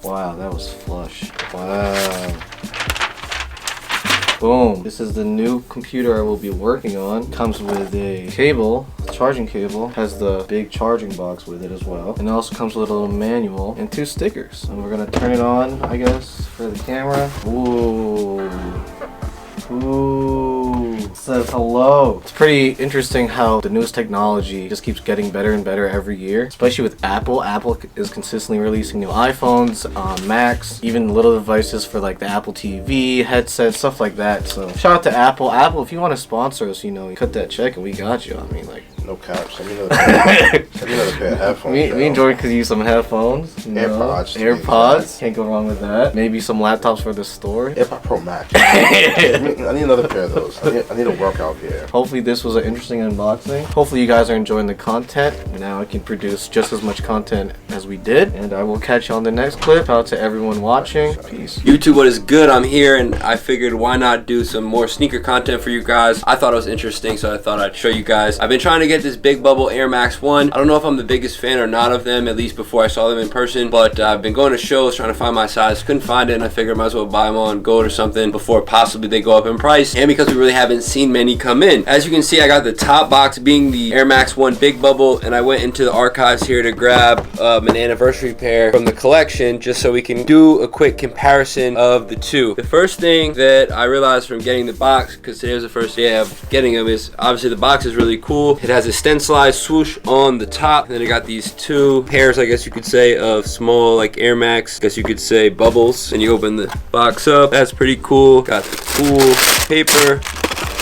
Wow, that was flush. Wow. Boom. This is the new computer I will be working on. Comes with a cable, charging cable. Has the big charging box with it as well. And it also comes with a little manual and 2 stickers. And we're gonna turn it on, I guess, for the camera. Ooh. Ooh. It says hello. It's pretty interesting how the newest technology just keeps getting better and better every year. Especially with Apple. Apple is consistently releasing new iPhones, Macs, even little devices for like the Apple TV, headsets, stuff like that. So shout out to Apple. Apple, if you want to sponsor us, you know, cut that check and we got you. I mean, like, no caps. Send me another pair of headphones. Me and Jordan could use some headphones. AirPods. AirPods. Can't go wrong with that. Maybe some laptops for the store. AirPod Pro Max. I need another pair of those. I need a workout pair. Hopefully this was an interesting unboxing. Hopefully you guys are enjoying the content. Now I can produce just as much content as we did. And I will catch you on the next clip. Shout out to everyone watching. Peace. YouTube, what is good? I'm here and I figured why not do some more sneaker content for you guys. I thought it was interesting, so I thought I'd show you guys. I've been trying to get this Big Bubble Air Max 1. I don't know if I'm the biggest fan or not of them, at least before I saw them in person, but I've been going to shows trying to find my size. Couldn't find it, and I figured I might as well buy them on Gold or something before possibly they go up in price, and because we really haven't seen many come in. As you can see, I got the top box being the Air Max 1 Big Bubble, and I went into the archives here to grab an anniversary pair from the collection just so we can do a quick comparison of the two. The first thing that I realized from getting the box, because today was the first day of getting them, is obviously the box is really cool. It has a stencilized swoosh on the top, and then I got these 2 pairs, I guess you could say, of small like Air Max, I guess you could say bubbles, and you open the box up. That's pretty cool. Got the cool paper.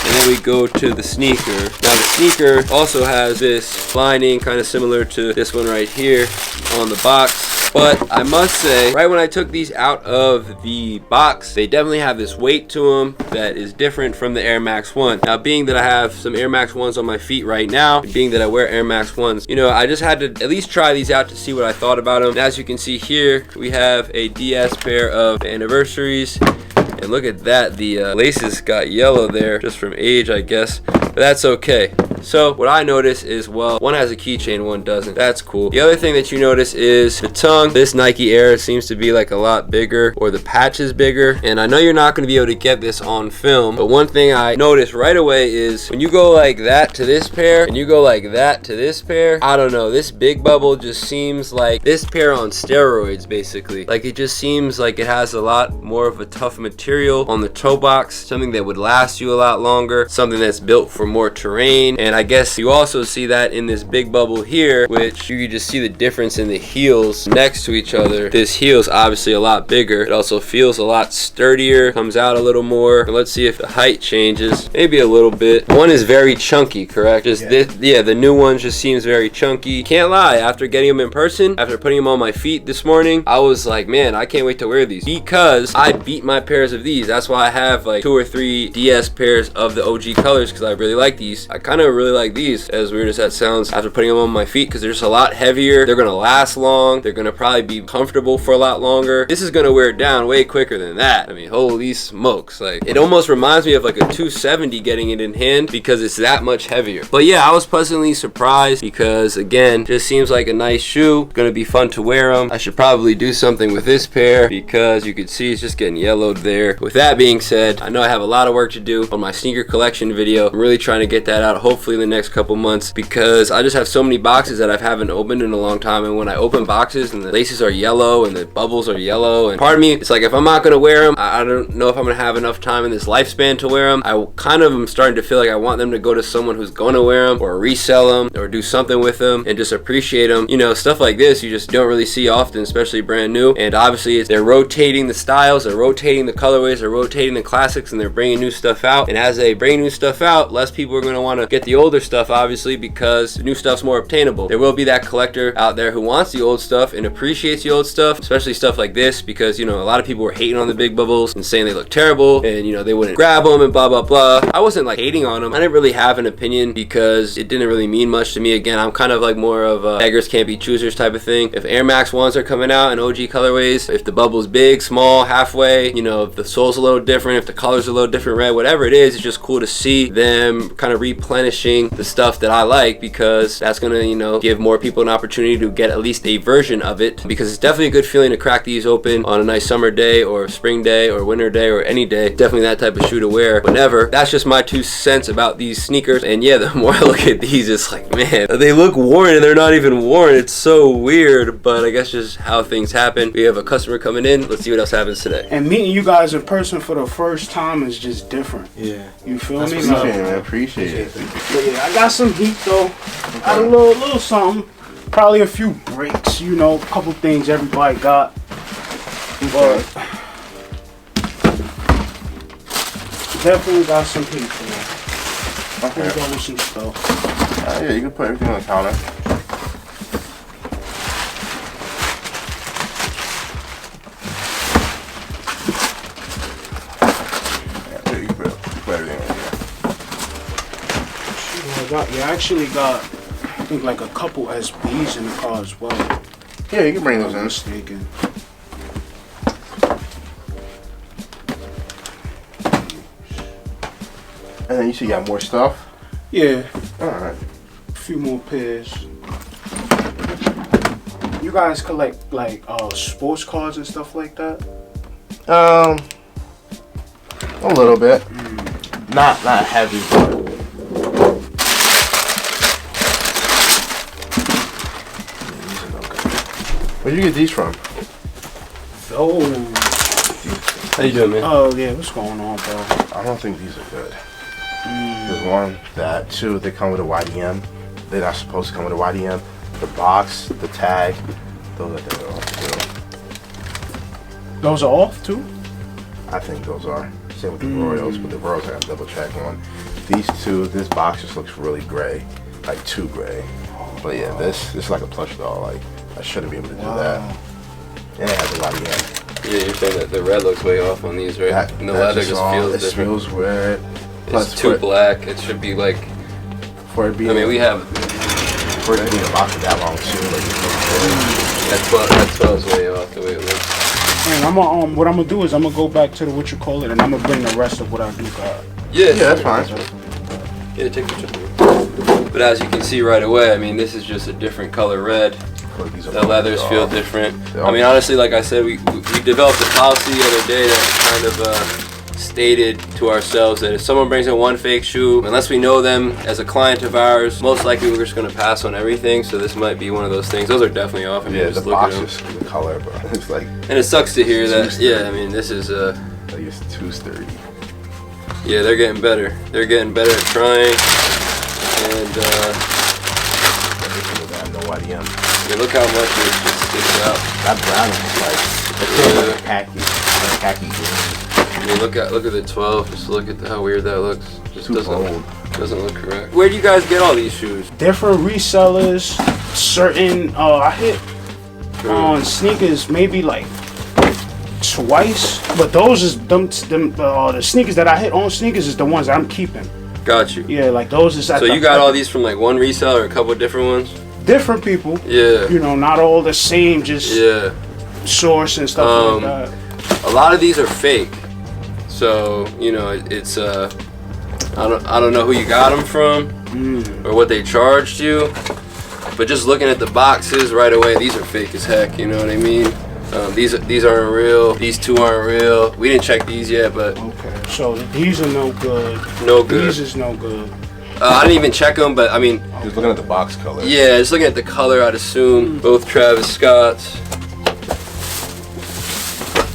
And then we go to the sneaker. Now the sneaker also has this lining kind of similar to this one right here on the box. But I must say, right when I took these out of the box, they definitely have this weight to them that is different from the Air Max 1. Now, being that I have some Air Max 1s on my feet right now, and being that I wear Air Max 1s, you know, I just had to at least try these out to see what I thought about them. And as you can see here, we have a DS pair of anniversaries. And look at that, the laces got yellow there just from age, I guess, but that's okay. So what I notice is, well, one has a keychain, one doesn't. That's cool. The other thing that you notice is the tongue. This Nike Air seems to be like a lot bigger, or the patch is bigger. And I know you're not going to be able to get this on film, but one thing I noticed right away is when you go like that to this pair and you go like that to this pair, I don't know, this Big Bubble just seems like this pair on steroids, basically. Like, it just seems like it has a lot more of a tough material on the toe box, something that would last you a lot longer, something that's built for more terrain. And I guess you also see that in this Big Bubble here, which you can just see the difference in the heels next to each other. This heel is obviously a lot bigger. It also feels a lot sturdier, comes out a little more. And let's see if the height changes, maybe a little bit. One is very chunky, correct? Just this, yeah, the new one just seems very chunky. Can't lie, after getting them in person, after putting them on my feet this morning, I was like, man, I can't wait to wear these, because I beat my pairs of these. That's why I have like 2 or 3 DS pairs of the OG colors, because I really like these. I kind of really like these, as weird as that sounds, after putting them on my feet, because they're just a lot heavier. They're gonna last long. They're gonna probably be comfortable for a lot longer. This is gonna wear it down way quicker than that. I mean, holy smokes. Like, it almost reminds me of like a 270 getting it in hand, because it's that much heavier. But yeah, I was pleasantly surprised, because again, just seems like a nice shoe. Gonna be fun to wear them. I should probably do something with this pair, because you can see it's just getting yellowed there. With that being said, I know I have a lot of work to do on my sneaker collection video. I'm really trying to get that out hopefully in the next couple months, because I just have so many boxes that I haven't opened in a long time. And when I open boxes and the laces are yellow and the bubbles are yellow, and part of me, it's like, if I'm not gonna wear them, I don't know if I'm gonna have enough time in this lifespan to wear them. I kind of am starting to feel like I want them to go to someone who's gonna wear them, or resell them, or do something with them and just appreciate them. You know, stuff like this you just don't really see often, especially brand new. And obviously they're rotating the styles, they're rotating the colorways, they're rotating the classics, and they're bringing new stuff out. And as they bring new stuff out, less people are going to want to get the old older stuff, obviously, because the new stuff's more obtainable. There will be that collector out there who wants the old stuff and appreciates the old stuff, especially stuff like this, because, you know, a lot of people were hating on the big bubbles and saying they look terrible and, you know, they wouldn't grab them and blah, blah, blah. I wasn't like hating on them. I didn't really have an opinion because it didn't really mean much to me. Again, I'm kind of like more of a beggars can't be choosers type of thing. If Air Max 1s are coming out in OG colorways, if the bubble's big, small, halfway, you know, if the sole's a little different, if the color's a little different, red, whatever it is, it's just cool to see them kind of replenishing the stuff that I like, because that's gonna, you know, give more people an opportunity to get at least a version of it, because it's definitely a good feeling to crack these open on a nice summer day or spring day or winter day or any day. Definitely that type of shoe to wear whenever. That's just my 2 cents about these sneakers. And yeah, the more I look at these, it's like, man, they look worn and they're not even worn. It's so weird, but I guess just how things happen. We have a customer coming in. Let's see what else happens today. And meeting you guys in person for the first time is just different. Yeah. You feel me? I appreciate it. But yeah, I got some heat though. Got a little something. Probably a few breaks, you know, a couple things everybody got. But definitely got some heat for me. Okay. Go with some stuff. Yeah, you can put everything on the counter. Yeah, you can put everything in here. You actually got, I think, like a couple SBs in the car as well. Yeah, you can bring those in. Mistaken. And then you see you got more stuff? Yeah. Alright. A few more pairs. You guys collect like sports cards and stuff like that? A little bit. Not heavy, but where'd you get these from? Those. How you doing, man? Oh yeah, what's going on, bro? I don't think these are good. There's one, that, 2, they come with a YDM. They're not supposed to come with a YDM. The box, the tag, those are off too. Those are off too? I think those are. Same with the Royals, but the Royals I got double check on. These 2, this box just looks really gray, like too gray. But yeah, this is like a plush doll. Like I shouldn't be able to do that. And it has a YDM. Yeah, you're saying that the red looks way off on these, right? And the leather just feels different. It feels weird. It's too black. It should be like. For it being, I mean, we have. For it being a box that long too, like that 12's way off the way it looks. And I'm gonna what I'm gonna do is I'm gonna go back to the what you call it, and I'm gonna bring the rest of what I do got. Yeah, that's fine. Yeah, take the picture. But as you can see right away, I mean, this is just a different color red. The leathers feel different. I mean, honestly, like I said, we developed a policy the other day that kind of stated to ourselves that if someone brings in one fake shoe, unless we know them as a client of ours, most likely we're just going to pass on everything. So this might be one of those things. Those are definitely off. I mean, yeah, just the look box at them. is the color, bro. It's like. And it sucks to hear that. Yeah, I mean, this is like it's too sturdy. Yeah, they're getting better. They're getting better at trying. And no YDM. I mean, look how much it sticks out. That brown is like khaki green. I mean, look at the 12. Just look at how weird that looks. Just doesn't look correct. Where do you guys get all these shoes? Different resellers. Certain I hit on sneakers maybe like twice, but those is the sneakers that I hit on sneakers is the ones I'm keeping. Got you. Yeah, like those is. So you got all these from like one reseller or a couple different ones? Different people. Yeah. You know, not all the same. Just source and stuff like that. A lot of these are fake. So, you know, it's I don't know who you got them from or what they charged you, but just looking at the boxes right away, these are fake as heck, you know what I mean? These aren't real, these 2 aren't real. We didn't check these yet, but okay. So these are no good. No good. These is no good. I didn't even check them, but I mean, just looking at the box color. Yeah, just looking at the color, I'd assume both Travis Scott's.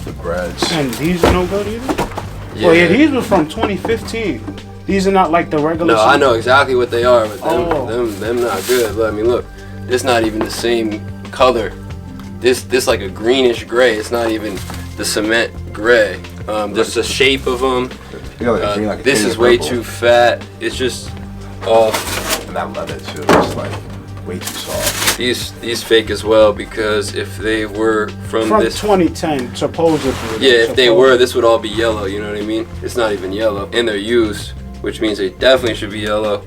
The breads. And these are no good either. Yeah. Well, yeah, these were from 2015. These are not like the regular. No, I know exactly what they are, but them not good. But I mean, look, it's not even the same color. This like a greenish gray. It's not even the cement gray. Just the shape of them. Like this is way too fat. It's just off. And that leather too, it's like way too soft. These fake as well, because if they were from this 2010, supposedly. Yeah, if they were, this would all be yellow, you know what I mean? It's not even yellow. And they're used, which means they definitely should be yellow.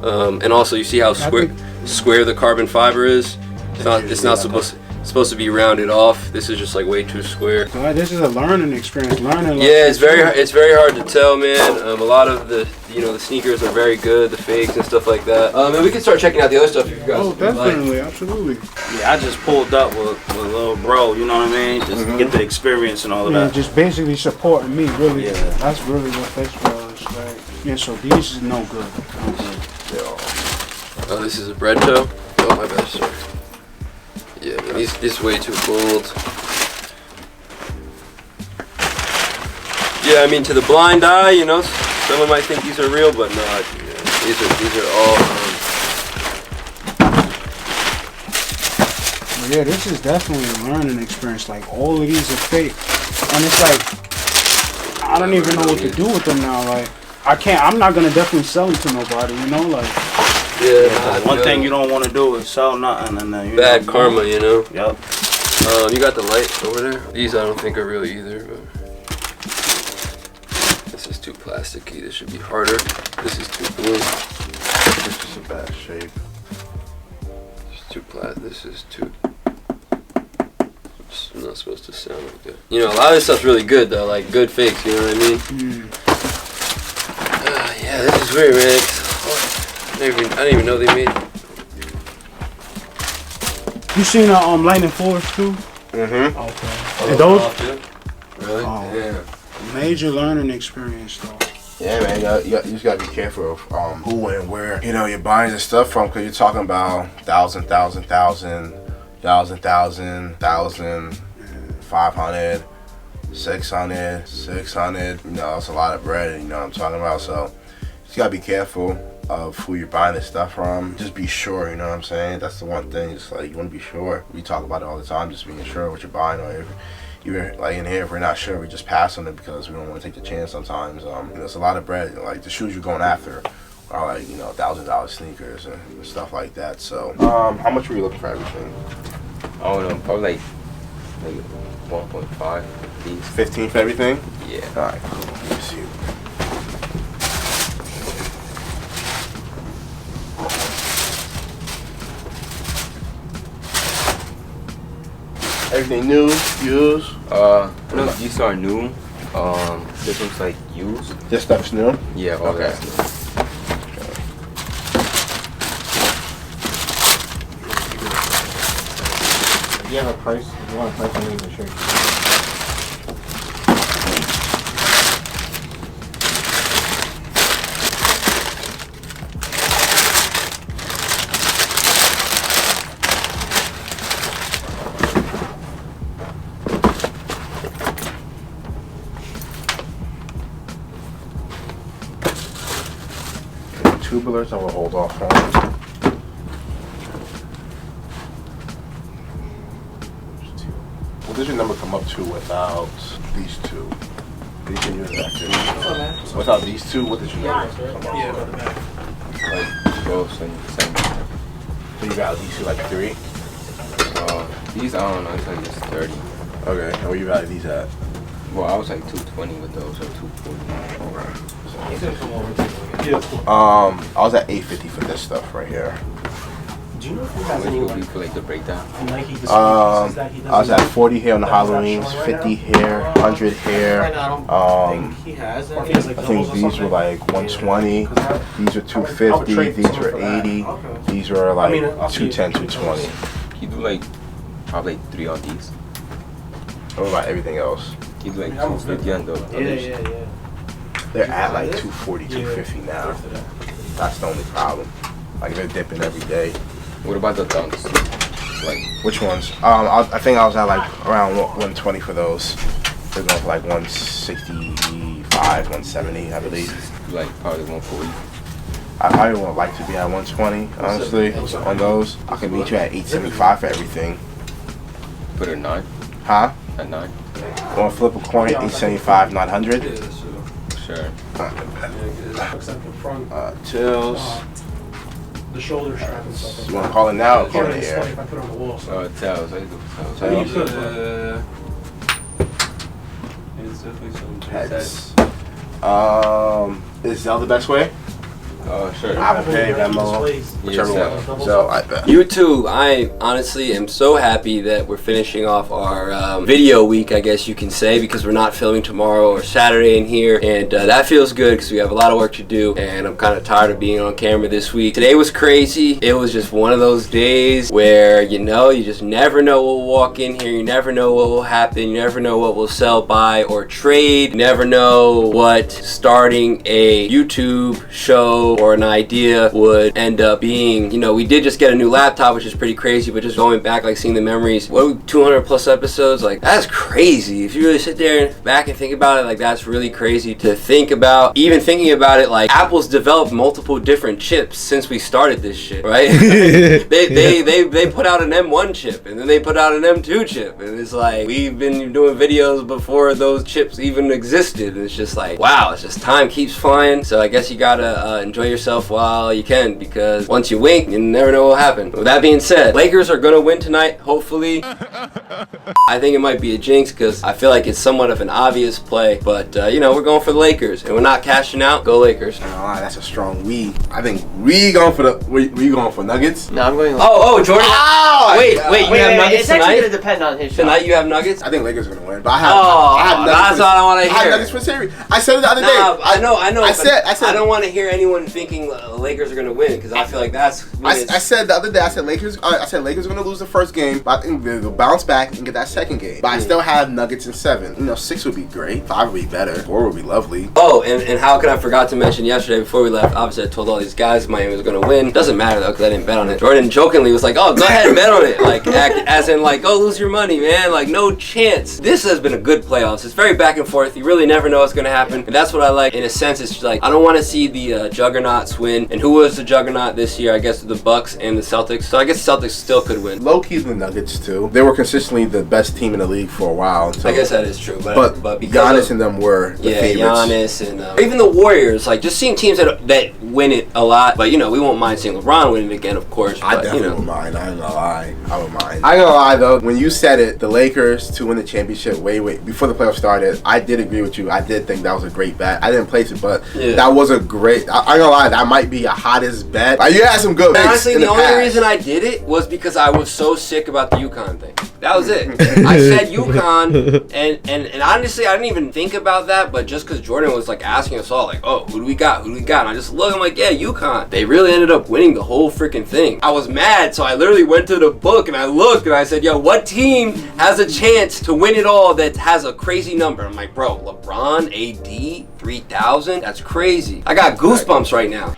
And also, you see how square the carbon fiber is? It's not supposed to be rounded off. This is just like way too square. This is a learning experience. Yeah, it's very hard to tell, man. A lot of the the sneakers are very good, the fakes and stuff like that. And we can start checking out the other stuff if you guys. Oh, definitely, absolutely. Yeah, I just pulled up with little bro. You know what I mean? Just get the experience and all of that. Just basically supporting me, really. Yeah. That's really what this was. Like, yeah, so these is no good. No good. Oh, this is a bread toe. Oh, my bad, sir. Yeah, man, this is way too bold. Yeah, I mean, to the blind eye, someone might think these are real, but not. These are all. Yeah, this is definitely a learning experience. Like, all of these are fake, and it's like I don't even know what to do with them now. Like, I'm not gonna definitely sell them to nobody. Like. Yeah, one thing you don't want to do is sell nothing and then bad karma, Yep. You got the light over there. These I don't think are real either, but this is too plasticky. This should be harder. This is too blue. This is a bad shape. It's too plastic. This is too. It's not supposed to sound like that. A lot of this stuff's really good though, like good fakes. You know what I mean? Yeah, this is weird, man. I didn't even know they made it. You seen Lightning Force too? Mm-hmm. Okay. And those? Really? Oh, yeah. Major learning experience though. Yeah, man. You just gotta be careful of who and where you're buying the stuff from, because you're talking about 1,000, 500, 600. It's a lot of bread. You know what I'm talking about. So you gotta be careful of who you're buying this stuff from. Just be sure, you know what I'm saying? That's the one thing, just like, you want to be sure. We talk about it all the time, just being sure what you're buying, or even like in here, if we're not sure, we just pass on it because we don't want to take the chance sometimes. It's a lot of bread. Like, the shoes you're going after are like, $1,000 sneakers and stuff like that. So, how much were you looking for everything? I don't know, probably like 1.5 these. 15 for everything? Yeah. Alright, cool. Let me see. Everything new, used? No, these are new. This one's like used. This stuff's new? Yeah, all okay. that's new. Do you have a price? If you want a price, I'm even sure. Tubulars, I will hold off on. What does your number come up to without these two? You can use that too. Without these two, what does your number come up to? Like 12 and 7. So you got these two like 3? These, I don't know, it's like just 30. Okay, and where you value these at? Well, I was like 220 with those, or 240. Okay. I was at 850 for this stuff right here. Do you know if he has any for like the breakdown? I was at 40 here on the Halloweens, 50 here, 100 here. He has I think these were like 120. These were 250. These were 80. These were like 210, 220. You do like probably 3 on these. What about everything else? You do like 250 on those. Yeah. They're at like 240, 250 now. That's the only problem. Like, they're dipping every day. What about the dunks? Like, which ones? I think I was at like around 120 for those. They're going for like 165, 170, I believe. Like probably 140. I probably would like to be at 120, honestly, on those. I can meet you at 875 for everything. Put a 9? Huh? At 9? Want to flip a coin, 875, 900? sure. Looks like the front. Chills. The shoulder strap and stuff. You want to call it now? Or call it It's air? funny if I put it on the wall. So. Oh, it tells. I do tells. I mean, you could, It's definitely some Heads. Is Zell the best way? Oh, sure. Apple Pay, Venmo, whichever one. So I bet. YouTube, I honestly am so happy that we're finishing off our video week, I guess you can say, because we're not filming tomorrow or Saturday in here, and that feels good because we have a lot of work to do, and I'm kind of tired of being on camera this week. Today was crazy. It was just one of those days where, you know, you just never know what will walk in here. You never know what will happen. You never know what will sell, buy, or trade. You never know what starting a YouTube show or an idea would end up being. You know, we did just get a new laptop, which is pretty crazy, but just going back, like seeing the memories, what, 200 plus episodes, like that's crazy. If you really sit there back and think about it, like that's really crazy to think about. Even thinking about it, like Apple's developed multiple different chips since we started this shit, right? they put out an M1 chip, and then they put out an M2 chip, and it's like we've been doing videos before those chips even existed, and it's just like, wow, it's just time keeps flying. So I guess you gotta enjoy yourself while you can, because once you wink, you never know what will happen. With that being said, Lakers are gonna win tonight, hopefully. I think it might be a jinx because I feel like it's somewhat of an obvious play, but you know, we're going for the Lakers, and we're not cashing out. Go Lakers. That's a strong we. I think we going for the. We going for Nuggets? No, I'm going. Oh, Jordan. Oh, wait, you have Nuggets it's tonight? actually gonna depend on his shot. Tonight you have Nuggets? I think Lakers are gonna win, but I have. That's what I want to hear. I have Nuggets for series. I said it the other day. I know. I said. I don't want to hear anyone thinking Lakers are gonna win because I feel like that's. I said the other day. I said Lakers. I said Lakers are gonna lose the first game, but I think they'll bounce back and get that second game. But I still have Nuggets in 7. You know, 6 would be great. 5 would be better. 4 would be lovely. Oh, and how could I forgot to mention yesterday before we left? Obviously, I told all these guys Miami was gonna win. Doesn't matter though because I didn't bet on it. Jordan jokingly was like, "Oh, go ahead and bet on it," like as in like, "Go lose your money, man." Like no chance. This has been a good playoffs. It's very back and forth. You really never know what's gonna happen, and that's what I like. In a sense, it's like I don't want to see the juggernauts win. And who was the juggernaut this year? I guess the Bucks and the Celtics. So I guess the Celtics still could win. Low key the Nuggets too. They were consistently the best team in the league for a while. I guess that is true, but because Giannis and them were the favorites. Giannis and even the Warriors. Like just seeing teams that win it a lot. But you know, we won't mind seeing LeBron win it again, of course. I but, definitely won't mind. I ain't gonna lie. I would mind. I ain't gonna lie though. When you said it, the Lakers to win the championship way before the playoffs started, I did agree with you. I did think that was a great bet. I didn't place it, but that was a great. I ain't gonna lie. That might be a hottest bet. Like, you had some good. Honestly, the only reason I did it was because I was so sick about the UConn thing. That was it. I said UConn, and honestly, I didn't even think about that, but just because Jordan was like asking us all, like, oh, who do we got? Who do we got? And I just look, I'm like, yeah, UConn. They really ended up winning the whole freaking thing. I was mad, so I literally went to the book and I looked and I said, yo, what team has a chance to win it all that has a crazy number? I'm like, bro, LeBron, AD, 3,000? That's crazy. I got goosebumps right now.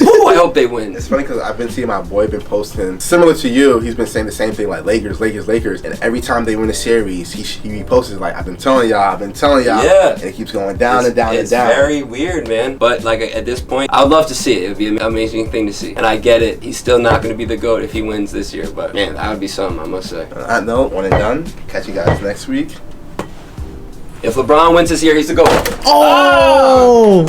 Ooh, I hope they win. It's funny because I've been seeing my boy been posting similar to you. He's been saying the same thing, like Lakers, Lakers, Lakers. And every time they win a series, he reposts like, I've been telling y'all. Yeah. And it keeps going down and down and down. It's very weird, man. But like at this point, I'd love to see it. It would be an amazing thing to see. And I get it. He's still not going to be the GOAT if he wins this year. But man, that would be something, I must say. On that note, one and done. Catch you guys next week. If LeBron wins this year, he's the GOAT. Oh!